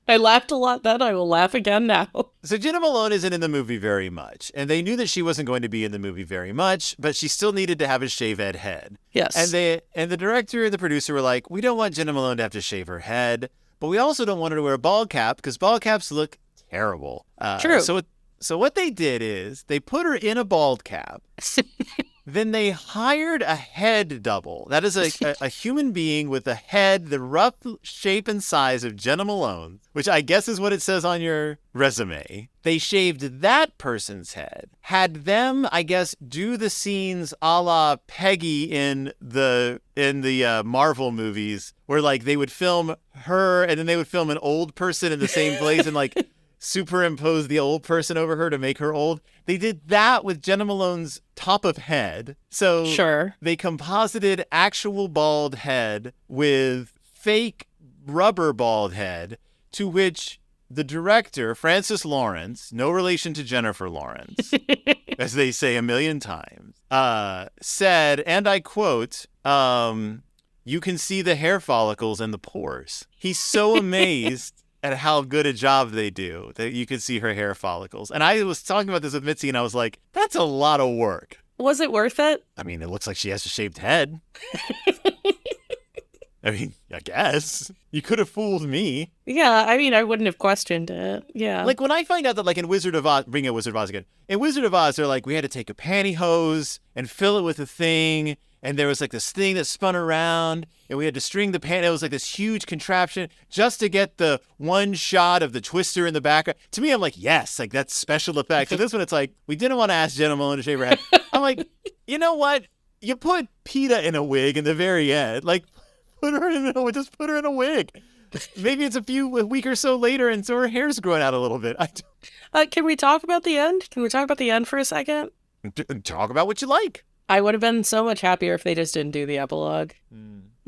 I laughed a lot then. I will laugh again now. So Jenna Malone isn't in the movie very much, and they knew that she wasn't going to be in the movie very much, but she still needed to have a shave-ed head. Yes. And the director and the producer were like, we don't want Jenna Malone to have to shave her head, but we also don't want her to wear a bald cap because bald caps look terrible. True. So what they did is they put her in a bald cap. Then they hired a head double. That is a human being with a head, the rough shape and size of Jenna Malone, which I guess is what it says on your resume. They shaved that person's head, had them, I guess, do the scenes a la Peggy in the Marvel movies, where like they would film her and then they would film an old person in the same place and like superimpose the old person over her to make her old. They did that with Jenna Malone's top of head. So Sure. they composited actual bald head with fake rubber bald head, to which the director, Francis Lawrence, no relation to Jennifer Lawrence, as they say a million times, said, and I quote, you can see the hair follicles and the pores. He's so amazed at how good a job they do that you can see her hair follicles. And I was talking about this with Mitzi, and I was like, that's a lot of work. Was it worth it? I mean, it looks like she has a shaved head. I mean, I guess. You could have fooled me. Yeah, I mean, I wouldn't have questioned it. Yeah. Like, when I find out that, like, in Wizard of Oz, bring in Wizard of Oz again. In Wizard of Oz, they're like, we had to take a pantyhose and fill it with a thing, and there was, like, this thing that spun around, and we had to string the pan. It was, like, this huge contraption just to get the one shot of the twister in the background. To me, I'm like, yes, like, that's special effects. And this one, it's like, we didn't want to ask Jenna Malone to shave her head. I'm like, you know what? You put PETA in a wig in the very end. Like, just put her in a wig. Maybe it's a week or so later, and so her hair's growing out a little bit. Can we talk about the end? Can we talk about the end for a second? Talk about what you like. I would have been so much happier if they just didn't do the epilogue.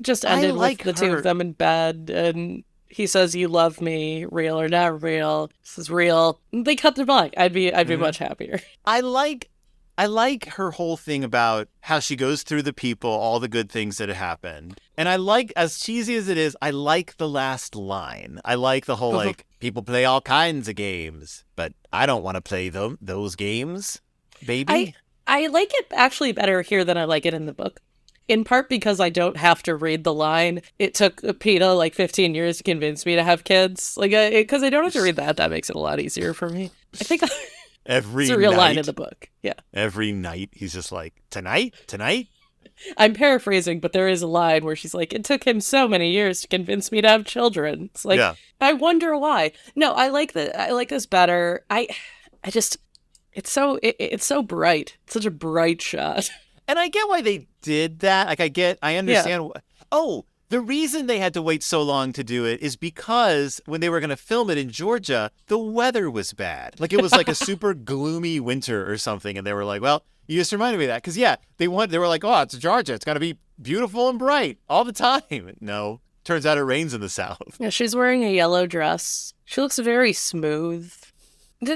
Just ended like with the two her. of them in bed, and he says, "You love me, real or not real." This is real. They cut the blank. I'd be much happier. I like her whole thing about how she goes through the people, all the good things that have happened. And I like, as cheesy as it is, I like the last line. I like the whole, like, people play all kinds of games, but I don't want to play those games, baby. I like it actually better here than I like it in the book. In part because I don't have to read the line. It took PETA like 15 years to convince me to have kids. Like, because I don't have to read that. That makes it a lot easier for me. I think it's Every a real line in night, the book. Yeah. every night, he's just like, tonight, tonight. I'm paraphrasing, but there is a line where she's like, it took him so many years to convince me to have children. It's like, Yeah. I wonder why. No, I like this better. I just, it's so bright. It's such a bright shot. And I get why they did that. Like, I Yeah. understand. Oh, the reason they had to wait so long to do it is because when they were going to film it in Georgia, the weather was bad. Like, it was like a super gloomy winter or something. And they were like, well, you just reminded me of that. Because, yeah, they were like, oh, it's Georgia. It's got to be beautiful and bright all the time. No, turns out it rains in the South. Yeah, she's wearing a yellow dress. She looks very smooth.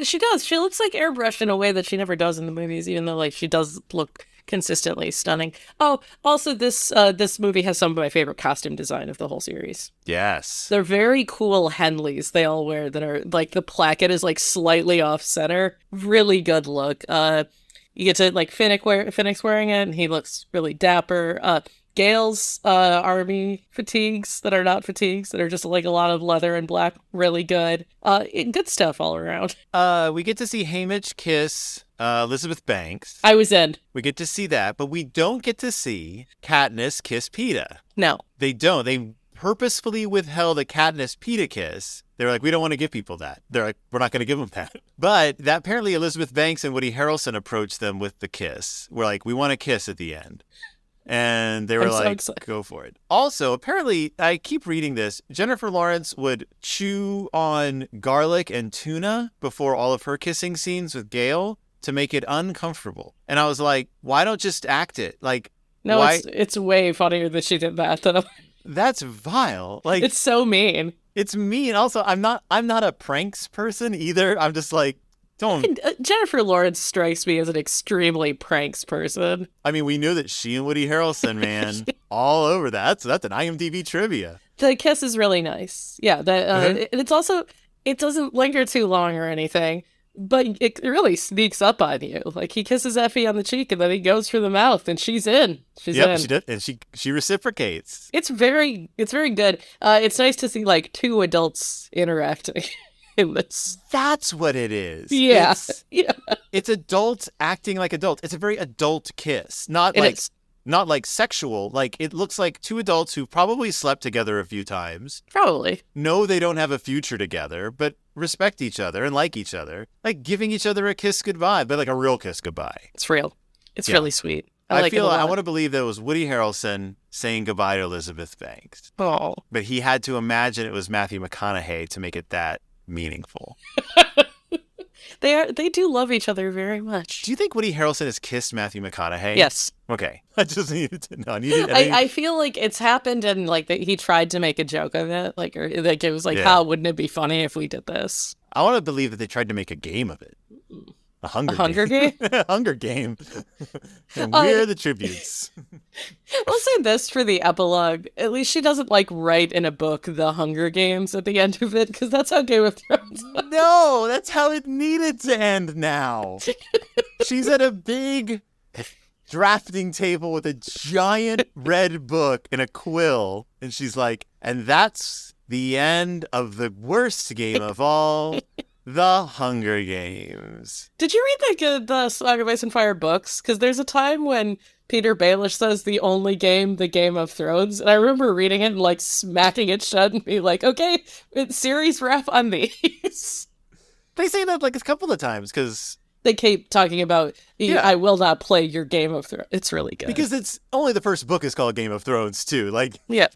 She does. She looks like airbrushed in a way that she never does in the movies, even though like she does look consistently stunning. Oh, also this movie has some of my favorite costume design of the whole series. Yes. They're very cool Henleys they all wear that are like the placket is like slightly off center. Really good look. You get to like Finnick's wearing it and he looks really dapper. Gale's army fatigues that are not fatigues that are just like a lot of leather and black, really good. Good stuff all around. We get to see Haymitch kiss Elizabeth Banks. I was in. We get to see that, but we don't get to see Katniss kiss PETA. No. They don't. They purposefully withheld a Katniss PETA kiss. They're like, we don't want to give people that. They're like, we're not going to give them that. But that apparently Elizabeth Banks and Woody Harrelson approached them with the kiss. We're like, we want a kiss at the end. And they were like, go for it. Also, apparently, I keep reading this. Jennifer Lawrence would chew on garlic and tuna before all of her kissing scenes with Gale to make it uncomfortable. And I was like, why don't just act it? Like, no, why? It's way funnier that she did that than That's vile. Like, it's so mean. It's mean. Also, I'm not a pranks person either. I'm just like, don't. Jennifer Lawrence strikes me as an extremely pranks person. I mean, we knew that she and Woody Harrelson, man, all over that. So that's an IMDb trivia. The kiss is really nice. Yeah, it's also it doesn't linger too long or anything, but it really sneaks up on you. Like he kisses Effie on the cheek and then he goes for the mouth and she's in. She's in. She did, and she reciprocates. It's very good. It's nice to see like two adults interacting. In this. That's what it is. Yeah. It's adults acting like adults. It's a very adult kiss. Not like sexual. Like it looks like two adults who probably slept together a few times. Probably. Know they don't have a future together, but respect each other and like each other. Like giving each other a kiss goodbye, but like a real kiss goodbye. It's real. It's really sweet. I I want to believe that it was Woody Harrelson saying goodbye to Elizabeth Banks. Oh. But he had to imagine it was Matthew McConaughey to make it that meaningful. They do love each other very much. Do you think Woody Harrelson has kissed Matthew McConaughey? Yes. Okay. I just needed to know. I feel like it's happened and like he tried to make a joke of it. Like it was like, how wouldn't it be funny if we did this? I want to believe that they tried to make a game of it. A Hunger Game? Hunger Game. And we're the tributes. I'll say this for the epilogue. At least she doesn't like write in a book the Hunger Games at the end of it, because that's how Game of Thrones was. No, that's how it needed to end now. She's at a big drafting table with a giant red book and a quill, and she's like, and that's the end of the worst game of all. The Hunger Games. Did you read the Song of Ice and Fire books? Because there's a time when Peter Baelish says the only game, the Game of Thrones, and I remember reading it and like smacking it shut and being like, okay, series wrap on these. They say that like a couple of times because they keep talking about, I will not play your Game of Thrones. It's really good. Because it's only the first book is called Game of Thrones too. Like, yeah,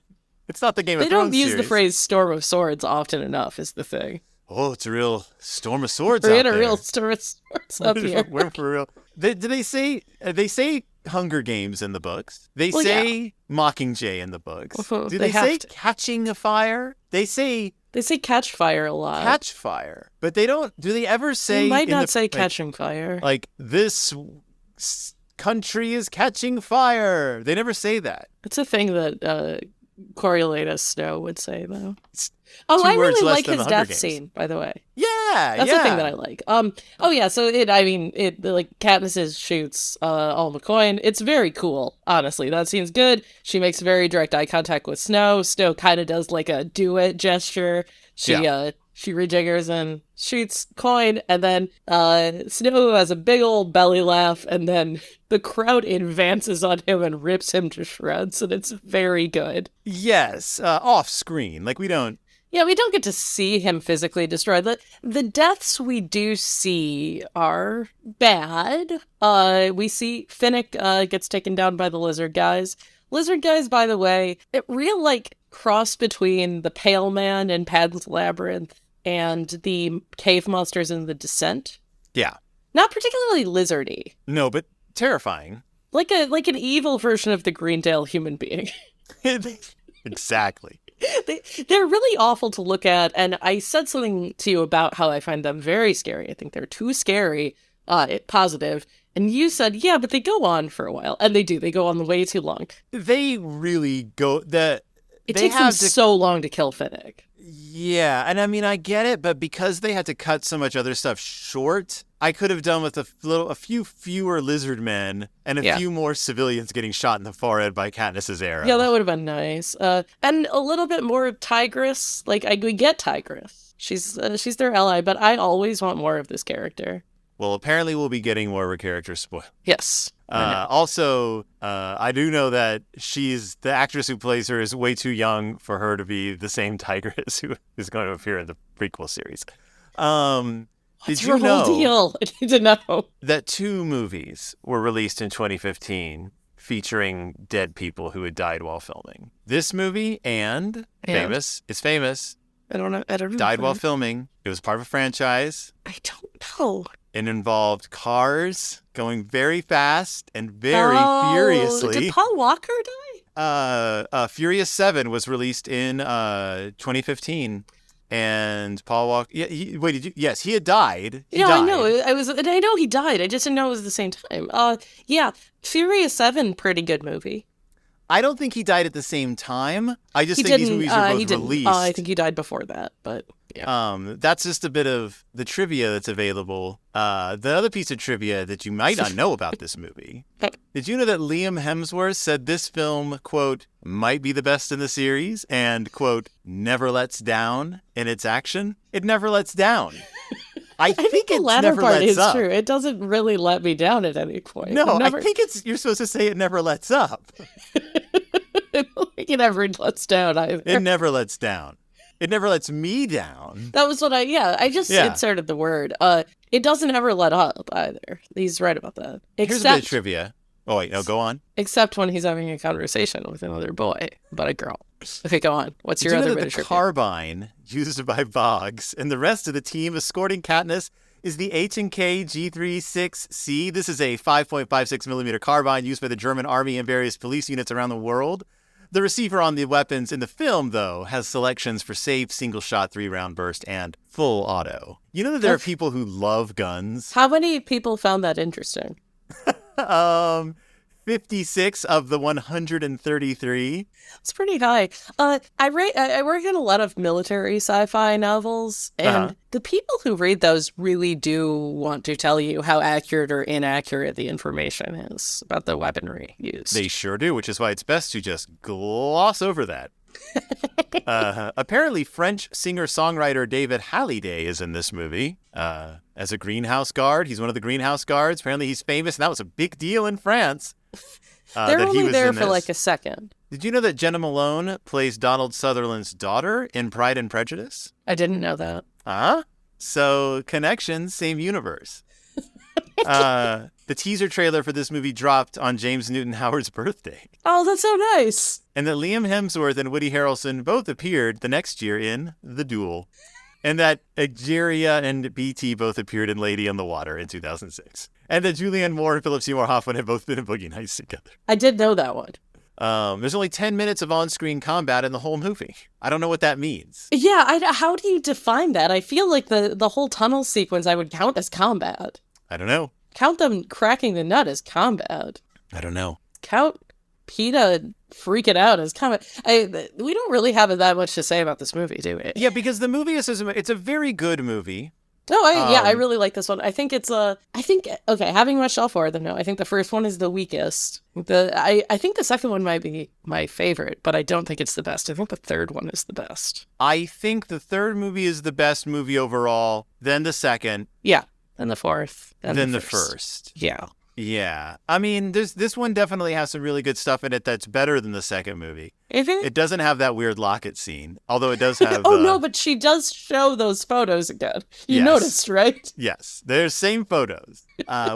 it's not the Game of Thrones. They don't use series. the phrase Storm of Swords often enough is the thing. Oh, it's a real storm of swords We're out in a there. real storm of swords up here. We're for real. Do they say Hunger Games in the books? They say Mockingjay in the books. Do they say catching a fire? They say catch fire a lot. Catch fire. But they don't. Do they ever say? They might not say catching fire. Like this country is catching fire. They never say that. It's a thing that Coriolanus Snow would say, though. Oh, I Two words really less like than his the Hunger death Games. scene, by the way. Yeah, That's the thing that I yeah. like. Oh yeah, so like Katniss shoots Alma Coin. It's very cool, honestly. That scene's good. She makes very direct eye contact with Snow. Snow kind of does like a do it gesture. Yeah. She rejiggers and shoots Coin, and then Snow has a big old belly laugh, and then the crowd advances on him and rips him to shreds, and it's very good. Yes, off screen. Like we don't. Yeah, we don't get to see him physically destroyed. The deaths we do see are bad. We see Finnick gets taken down by the lizard guys. Lizard guys, by the way, it real like cross between the Pale Man in Pan's Labyrinth and the cave monsters in The Descent. Yeah. Not particularly lizardy. No, but terrifying. Like an evil version of the Greendale human being. Exactly. They're really awful to look at, and I said something to you about how I find them very scary. I think they're too scary, positive. And you said, yeah, but they go on for a while. And they do. They go on way too long. They really go that It they takes them have to, so long to kill Finnick. yeah, and I mean I get it, but because they had to cut so much other stuff short, I could have done with a few fewer lizard men and a few more civilians getting shot in the forehead by Katniss's arrow. Yeah, that would have been nice. And a little bit more of Tigress. Like, we get Tigress. She's their ally, but I always want more of this character. Well, apparently we'll be getting more of her character spoiled. Yes. Also, I do know that the actress who plays her is way too young for her to be the same Tigress who is going to appear in the prequel series. What's Did her you whole know deal? I need to know. that 2 movies were released in 2015 featuring dead people who had died while filming? This movie and famous. It's famous. I don't know. Died while filming. It was part of a franchise. I don't know. It involved cars going very fast and very furiously. Did Paul Walker die? Furious 7 was released in 2015. And Paul Walker, yes, he had died. He died. I know. I know he died. I just didn't know it was the same time. Yeah, Furious 7, pretty good movie. I don't think he died at the same time. I just think these movies were both released. I think he died before that, but yeah. That's just a bit of the trivia that's available. The other piece of trivia that you might not know about this movie. Did you know that Liam Hemsworth said this film, quote, might be the best in the series and, quote, never lets down in its action? It never lets down. I think the it latter never part lets is up. true. It doesn't really let me down at any point. No, I think you're supposed to say it never lets up. I don't think it ever lets down either. It never lets down. It never lets me down. That was what I just inserted the word. It doesn't ever let up either. He's right about that. Here's a bit of trivia. Oh, wait, no, go on. Except when he's having a conversation with another boy about a girl. Okay, go on. What's your Did you other know bit that of the trivia? carbine used by Boggs and the rest of the team escorting Katniss is the H&K G36C. This is a 5.56 millimeter carbine used by the German army and various police units around the world. The receiver on the weapons in the film, though, has selections for safe, single-shot, 3-round burst, and full auto. You know that there are people who love guns? How many people found that interesting? 56 of the 133. It's pretty high. I work in a lot of military sci-fi novels, and the people who read those really do want to tell you how accurate or inaccurate the information is about the weaponry used. They sure do, which is why it's best to just gloss over that. Apparently, French singer-songwriter David Hallyday is in this movie as a greenhouse guard. He's one of the greenhouse guards. Apparently, he's famous, and that was a big deal in France. They're only there for like a second. Did you know that Jenna Malone plays Donald Sutherland's daughter in Pride and Prejudice? I didn't know that. So, connections, same universe. The teaser trailer for this movie dropped on James Newton Howard's birthday. Oh, that's so nice. And that Liam Hemsworth and Woody Harrelson both appeared the next year in The Duel. And that Egeria and BT both appeared in Lady on the Water in 2006. And that Julianne Moore and Philip Seymour Hoffman have both been in Boogie Nights together. I did know that one. There's only 10 minutes of on-screen combat in the whole movie. I don't know what that means. Yeah, how do you define that? I feel like the whole tunnel sequence I would count as combat. I don't know. Count them cracking the nut as combat. I don't know. Count PETA freaking out is kind of. We don't really have that much to say about this movie, do we? Yeah, because the movie it's a very good movie. No, I really like this one. I think okay, having watched all four of them now, I think the first one is the weakest. I think the second one might be my favorite, but I don't think it's the best. I think the third one is the best. I think the third movie is the best movie overall, then the second. Yeah, and the fourth. And then the first. Yeah. Yeah. I mean, this one definitely has some really good stuff in it that's better than the second movie. Mm-hmm. It doesn't have that weird locket scene, although it does have... no, but she does show those photos again. You noticed, right? Yes. They're same photos.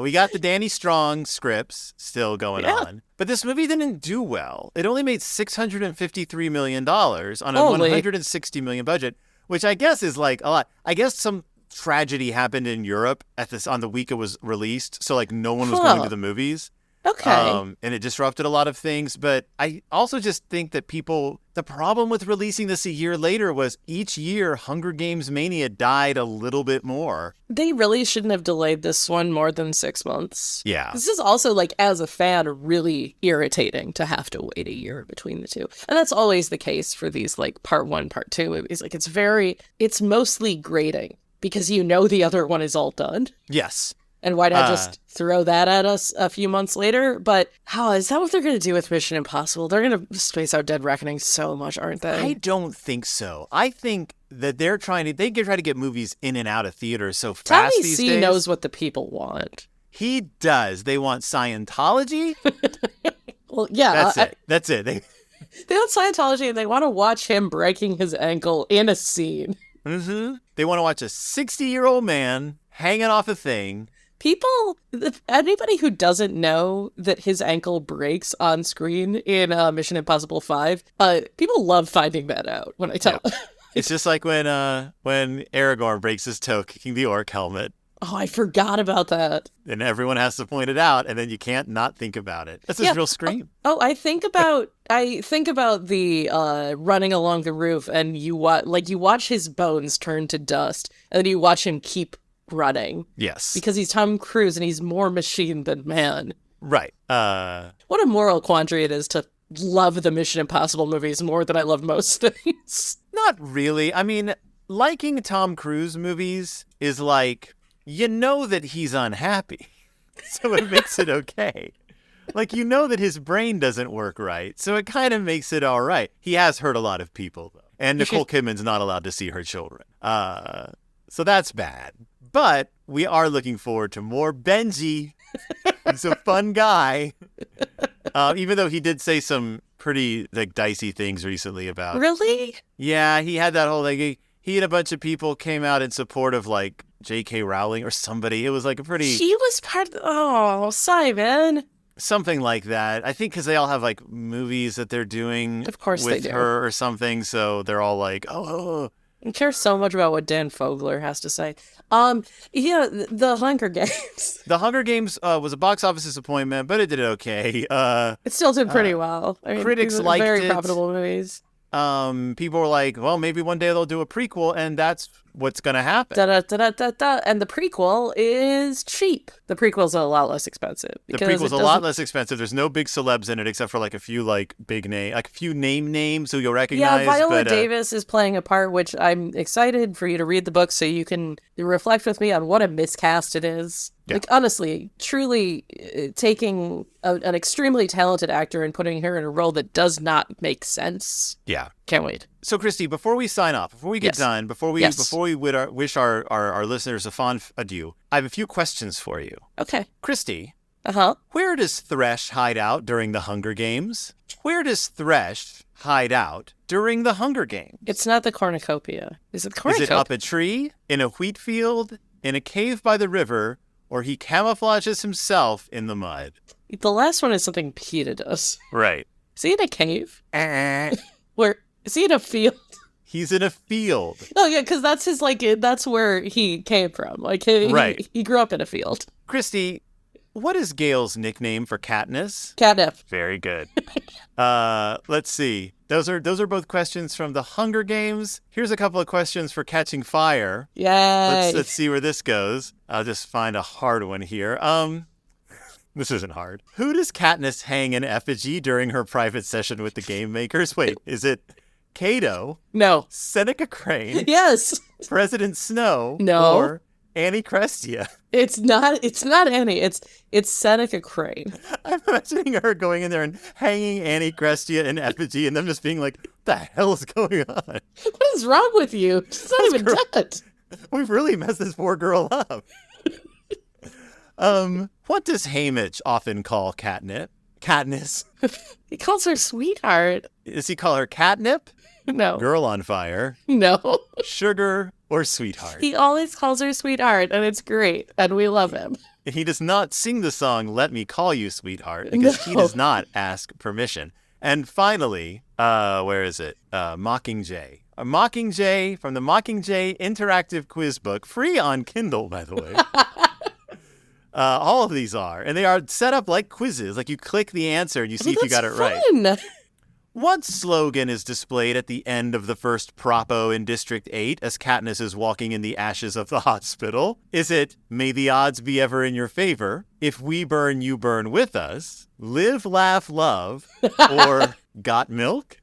We got the Danny Strong scripts still going on. But this movie didn't do well. It only made $653 million on a $160 million budget, which I guess is like a lot. I guess some tragedy happened in Europe on the week it was released, so like no one was going to the movies. Okay. And it disrupted a lot of things, but I also just think that the problem with releasing this a year later was each year Hunger Games Mania died a little bit more. They really shouldn't have delayed this one more than 6 months. Yeah. This is also, like, as a fan, really irritating to have to wait a year between the two. And that's always the case for these, like, part 1, part 2 movies. Like, it's mostly grating because you know the other one is all done. Yes. And why not just throw that at us a few months later? But is that what they're going to do with Mission Impossible? They're going to space out Dead Reckoning so much, aren't they? I don't think so. I think that they try to get movies in and out of theaters so fast these days. Tommy C knows what the people want. He does. They want Scientology. Well, yeah. That's it. They want Scientology and they want to watch him breaking his ankle in a scene. Mm-hmm. They want to watch a 60-year-old man hanging off a thing. Anybody who doesn't know that his ankle breaks on screen in Mission Impossible 5, people love finding that out when I tell them. It's just like when Aragorn breaks his toe kicking the orc helmet. Oh, I forgot about that. And everyone has to point it out, and then you can't not think about it. That's his real scream. I think about the running along the roof, and you watch his bones turn to dust, and then you watch him keep running. Yes. Because he's Tom Cruise and he's more machine than man. Right. What a moral quandary it is to love the Mission Impossible movies more than I love most things. Not really. I mean, liking Tom Cruise movies is like, you know that he's unhappy. So it makes it okay. Like, you know that his brain doesn't work right. So it kind of makes it all right. He has hurt a lot of people, though. And Nicole Kidman's not allowed to see her children. So that's bad. But we are looking forward to more Benji. He's a fun guy. Even though he did say some pretty dicey things recently about... Really? Yeah, he had that whole... he and a bunch of people came out in support of J.K. Rowling or somebody. It was a pretty... She was part of... Oh, Simon. Something like that. I think because they all have movies that they're doing of course with they do. her or something. So they're all oh. I care so much about what Dan Fogler has to say. The Hunger Games. The Hunger Games was a box office disappointment, but it did okay. It still did pretty well. I mean, critics liked it. Very profitable movies. People were like, well, maybe one day they'll do a prequel, and that's what's going to happen. Da-da-da-da-da-da. And the prequel is cheap. The prequel's a lot less expensive. The prequel's a lot less expensive. There's no big celebs in it except for a few big name, a few names who you'll recognize. Yeah, Viola Davis is playing a part, which I'm excited for you to read the book so you can reflect with me on what a miscast it is. Yeah. Honestly, truly taking an extremely talented actor and putting her in a role that does not make sense. Yeah. Can't wait. So, Christy, before we sign off, before we get done, before we wish our listeners a fond adieu, I have a few questions for you. Okay. Christy. Uh-huh. Where does Thresh hide out during the Hunger Games? Where does Thresh hide out during the Hunger Games? It's not the cornucopia. Is it the cornucopia? Is it up a tree, in a wheat field, in a cave by the river, or he camouflages himself in the mud? The last one is something Peeta does. Right. Is he in a cave? Where is he in a field? He's in a field. Oh yeah, because that's that's where he came from. Right. He grew up in a field. Christy, what is Gail's nickname for Katniss? Catnip. Very good. Let's see. Those are both questions from the Hunger Games. Here's a couple of questions for Catching Fire. Yay. Let's see where this goes. I'll just find a hard one here. This isn't hard. Who does Katniss hang in effigy during her private session with the game makers? Wait, is it Cato, No. Seneca Crane, Yes. President Snow, No. or Annie Crestia? It's not Annie. It's Seneca Crane. I'm imagining her going in there and hanging Annie Crestia in effigy and them just being like, what the hell is going on? What is wrong with you? She's not even dead. We've really messed this poor girl up. What does Haymitch often call Katnip? Katniss. He calls her sweetheart. Does he call her Catnip? No. Girl on fire? No. Sugar or sweetheart? He always calls her sweetheart, and it's great, and we love him. He does not sing the song Let Me Call You Sweetheart because he does not ask permission. And finally, where is it? Mockingjay. A Mockingjay from the Mockingjay Interactive Quiz Book, free on Kindle, by the way. All of these are. And they are set up like quizzes. Like you click the answer and you see if you got it right. Fun. What slogan is displayed at the end of the first Propo in District 8 as Katniss is walking in the ashes of the hospital? Is it, may the odds be ever in your favor, if we burn, you burn with us, live, laugh, love, or got milk?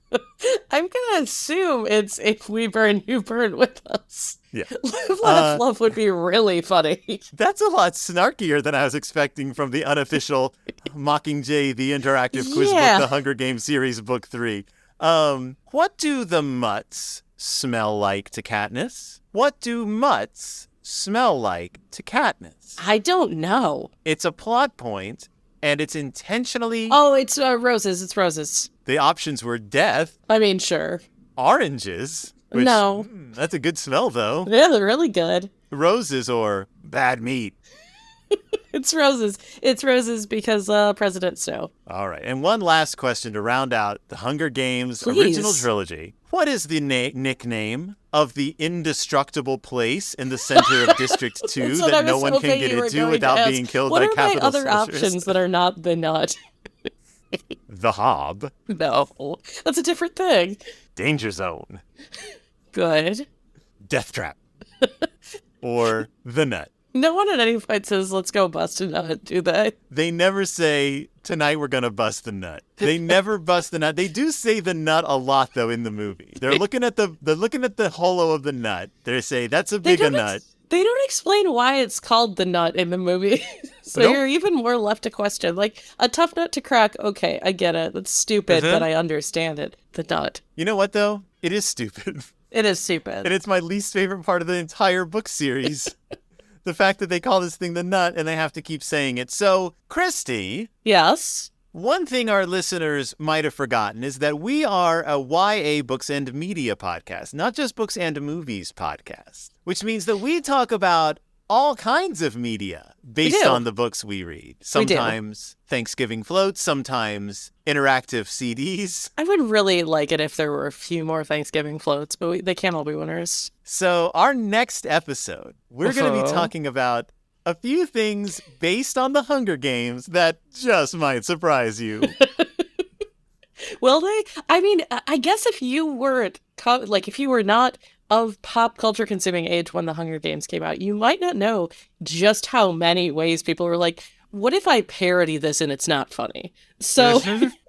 I'm going to assume it's if we burn, you burn with us. Yeah. Live, laugh, love would be really funny. That's a lot snarkier than I was expecting from the unofficial Mockingjay, the Interactive Quiz Book, The Hunger Games Series, Book 3. What do the mutts smell like to Katniss? What do mutts smell like to Katniss? I don't know. It's a plot point, and it's intentionally... Oh, it's roses. It's roses. The options were death. I mean, sure. Oranges. Which, no. That's a good smell, though. Yeah, they're really good. Roses or bad meat. It's roses. It's roses because President Snow. All right. And one last question to round out the Hunger Games Please. Original Trilogy. What is the nickname of the indestructible place in the center of District 2 that no one can get into without being killed by capital What are my other soldiers? options that are not the nut? The Hob. No. That's a different thing. Danger Zone. Good. Death Trap. Or The Nut. No one at any point says, let's go bust a nut, do they? They never say, tonight we're going to bust the nut. They never bust the nut. They do say the nut a lot, though, in the movie. They're looking at the hollow of the nut. They say, that's a big nut. They don't explain why it's called the nut in the movie. So Nope. You're even more left to question. Like, a tough nut to crack, okay, I get it. That's stupid, but I understand it. The nut. You know what, though? It is stupid. It is stupid. And it's my least favorite part of the entire book series. The fact that they call this thing the nut and they have to keep saying it. So, Christy, Yes. one thing our listeners might have forgotten is that we are a YA books and media podcast, not just books and movies podcast, which means that we talk about all kinds of media based on the books we read. Sometimes Thanksgiving floats, sometimes interactive CDs. I would really like it if there were a few more Thanksgiving floats, but they can't all be winners. So our next episode, we're going to be talking about a few things based on the Hunger Games that just might surprise you. Will they? I mean, I guess if you weren't, if you were not of pop culture consuming age when the Hunger Games came out, you might not know just how many ways people were like, what if I parody this and it's not funny? So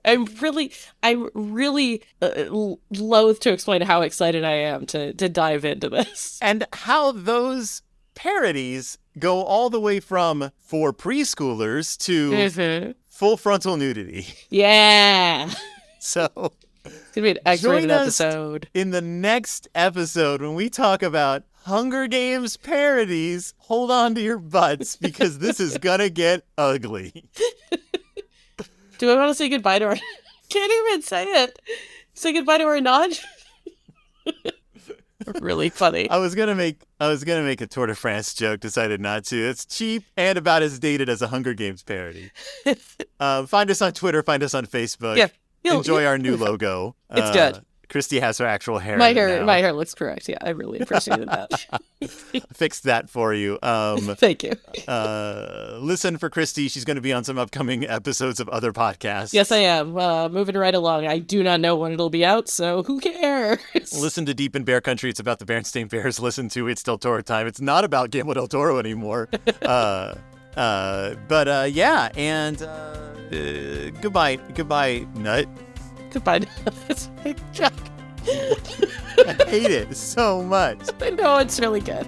I'm really loath to explain how excited I am to dive into this. And how those parodies go all the way from for preschoolers to full frontal nudity. Yeah. So it's going to be an X-rated join us episode. in the next episode when we talk about Hunger Games parodies. Hold on to your butts because this is going to get ugly. Do I want to say goodbye to our... Can't even say it. Say goodbye to our Nodge? Really funny. I was gonna make a Tour de France joke, decided not to. It's cheap and about as dated as a Hunger Games parody. Find us on Twitter, find us on Facebook. Yeah. Enjoy our new logo. It's good. Christy has her actual hair. My now. hair looks correct. Yeah, I really appreciated that. Fixed that for you. Thank you. Listen for Christy. She's going to be on some upcoming episodes of other podcasts. Yes, I am. Moving right along. I do not know when it'll be out, so who cares? Listen to Deep in Bear Country. It's about the Berenstain Bears. Listen to It's Del Toro Time. It's not about Guillermo del Toro anymore. Yeah, and goodbye, Nut. Goodbye. Chuck. I hate it so much. I know it's really good.